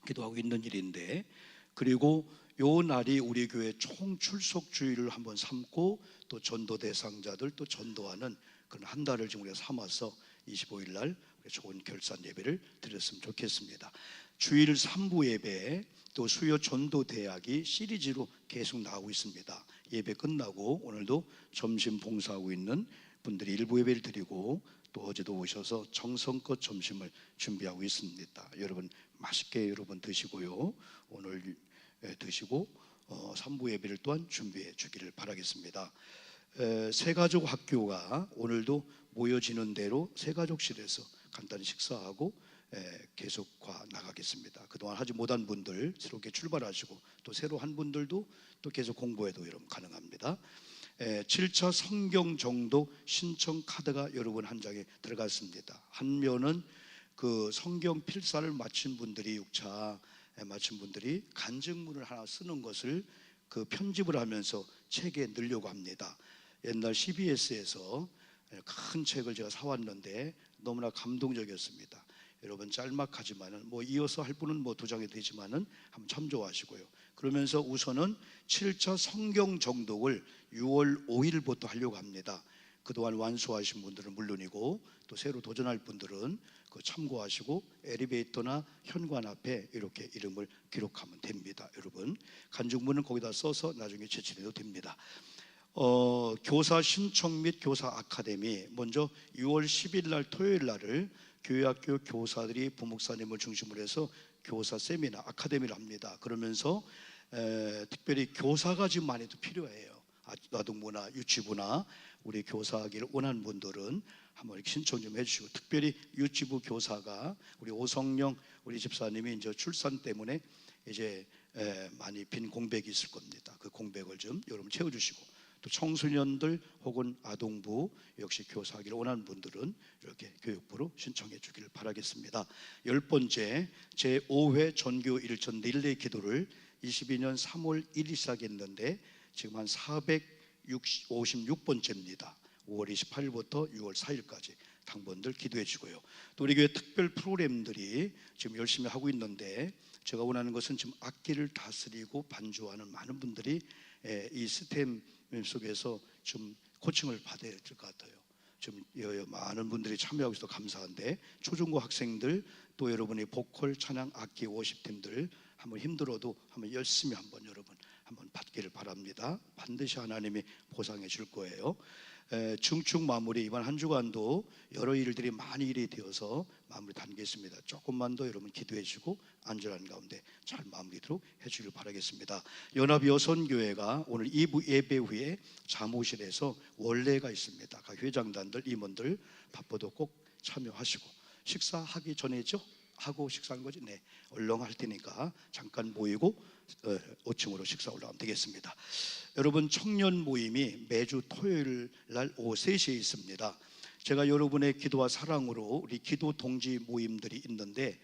기도하고 있는 일인데, 그리고 요 날이 우리 교회 총출석 주일을 한번 삼고 또 전도 대상자들 또 전도하는 그런 한 달을 지금 우리가 삼아서 25일 날 좋은 결산 예배를 드렸으면 좋겠습니다. 주일 3부 예배 또 수요 전도 대학이 시리즈로 계속 나오고 있습니다. 예배 끝나고 오늘도 점심 봉사하고 있는 분들이 일부 예배를 드리고 또 어제도 오셔서 정성껏 점심을 준비하고 있습니다. 여러분 맛있게 여러분 드시고요, 오늘 드시고 3부 예배를 또한 준비해 주기를 바라겠습니다. 새가족 학교가 오늘도 모여지는 대로 새가족실에서 간단히 식사하고 계속과 나가겠습니다. 그동안 하지 못한 분들 새롭게 출발하시고 또 새로 한 분들도 또 계속 공부해도 여러분 가능합니다. 7차 성경 정도 신청 카드가 여러분 한 장에 들어갔습니다. 한 면은 그 성경 필사를 마친 분들이 6차 마친 분들이 간증문을 하나 쓰는 것을 그 편집을 하면서 책에 넣으려고 합니다. 옛날 CBS에서 큰 책을 제가 사왔는데 너무나 감동적이었습니다. 여러분 짤막하지만은 뭐 이어서 할 분은 뭐 2장이 되지만은 한번 참조하시고요. 그러면서 우선은 7차 성경 정독을 6월 5일부터 하려고 합니다. 그동안 완수하신 분들은 물론이고 또 새로 도전할 분들은 그 참고하시고 엘리베이터나 현관 앞에 이렇게 이름을 기록하면 됩니다. 여러분 간증문은 거기다 써서 나중에 제출해도 됩니다. 교사 신청 및 교사 아카데미, 먼저 6월 10일 날 토요일 날을 교회학교 교사들이 부목사님을 중심으로 해서 교사 세미나 아카데미를 합니다. 그러면서 특별히 교사가 지금 많이 또 필요해요. 아동부나 유치부나 우리 교사하기를 원하는 분들은 한번 이렇게 신청 좀 해주시고, 특별히 유치부 교사가 우리 오성령 우리 집사님이 이제 출산 때문에 이제 많이 빈 공백이 있을 겁니다. 그 공백을 좀 여러분 채워주시고, 또 청소년들 혹은 아동부 역시 교사하기를 원하는 분들은 이렇게 교육부로 신청해 주기를 바라겠습니다. 10번째 제5회 전교 일천 릴레이 기도를 22년 3월 1일 시작했는데 지금 한 456번째입니다. 5월 28일부터 6월 4일까지 당번들 기도해 주고요. 또 우리 교회 특별 프로그램들이 지금 열심히 하고 있는데 제가 원하는 것은 지금 악기를 다스리고 반주하는 많은 분들이 이 스템 속에서 좀 코칭을 받아야 될 것 같아요. 좀 많은 분들이 참여하고 있어서 감사한데, 초중고 학생들 또 여러분의 보컬, 찬양, 악기, 워십팀들 한번 힘들어도 한번 열심히 한번 여러분 한번 받기를 바랍니다. 반드시 하나님이 보상해 줄 거예요. 중축 마무리, 이번 한 주간도 여러 일들이 많이 일이 되어서 마무리 단계했습니다. 조금만 더 여러분 기도해 주시고 안전한 가운데 잘 마무리도록 해주길 바라겠습니다. 연합 여선교회가 오늘 2부 예배 후에 사무실에서 원래가 있습니다. 각 회장단들, 임원들 바빠도 꼭 참여하시고, 식사하기 전에죠? 하고 식사하는 거지? 네, 얼렁할 테니까 잠깐 모이고 5층으로 식사 올라가면 되겠습니다. 여러분, 청년 모임이 매주 토요일 날 오후 3시에 있습니다. 제가 여러분의 기도와 사랑으로 우리 기도 동지 모임들이 있는데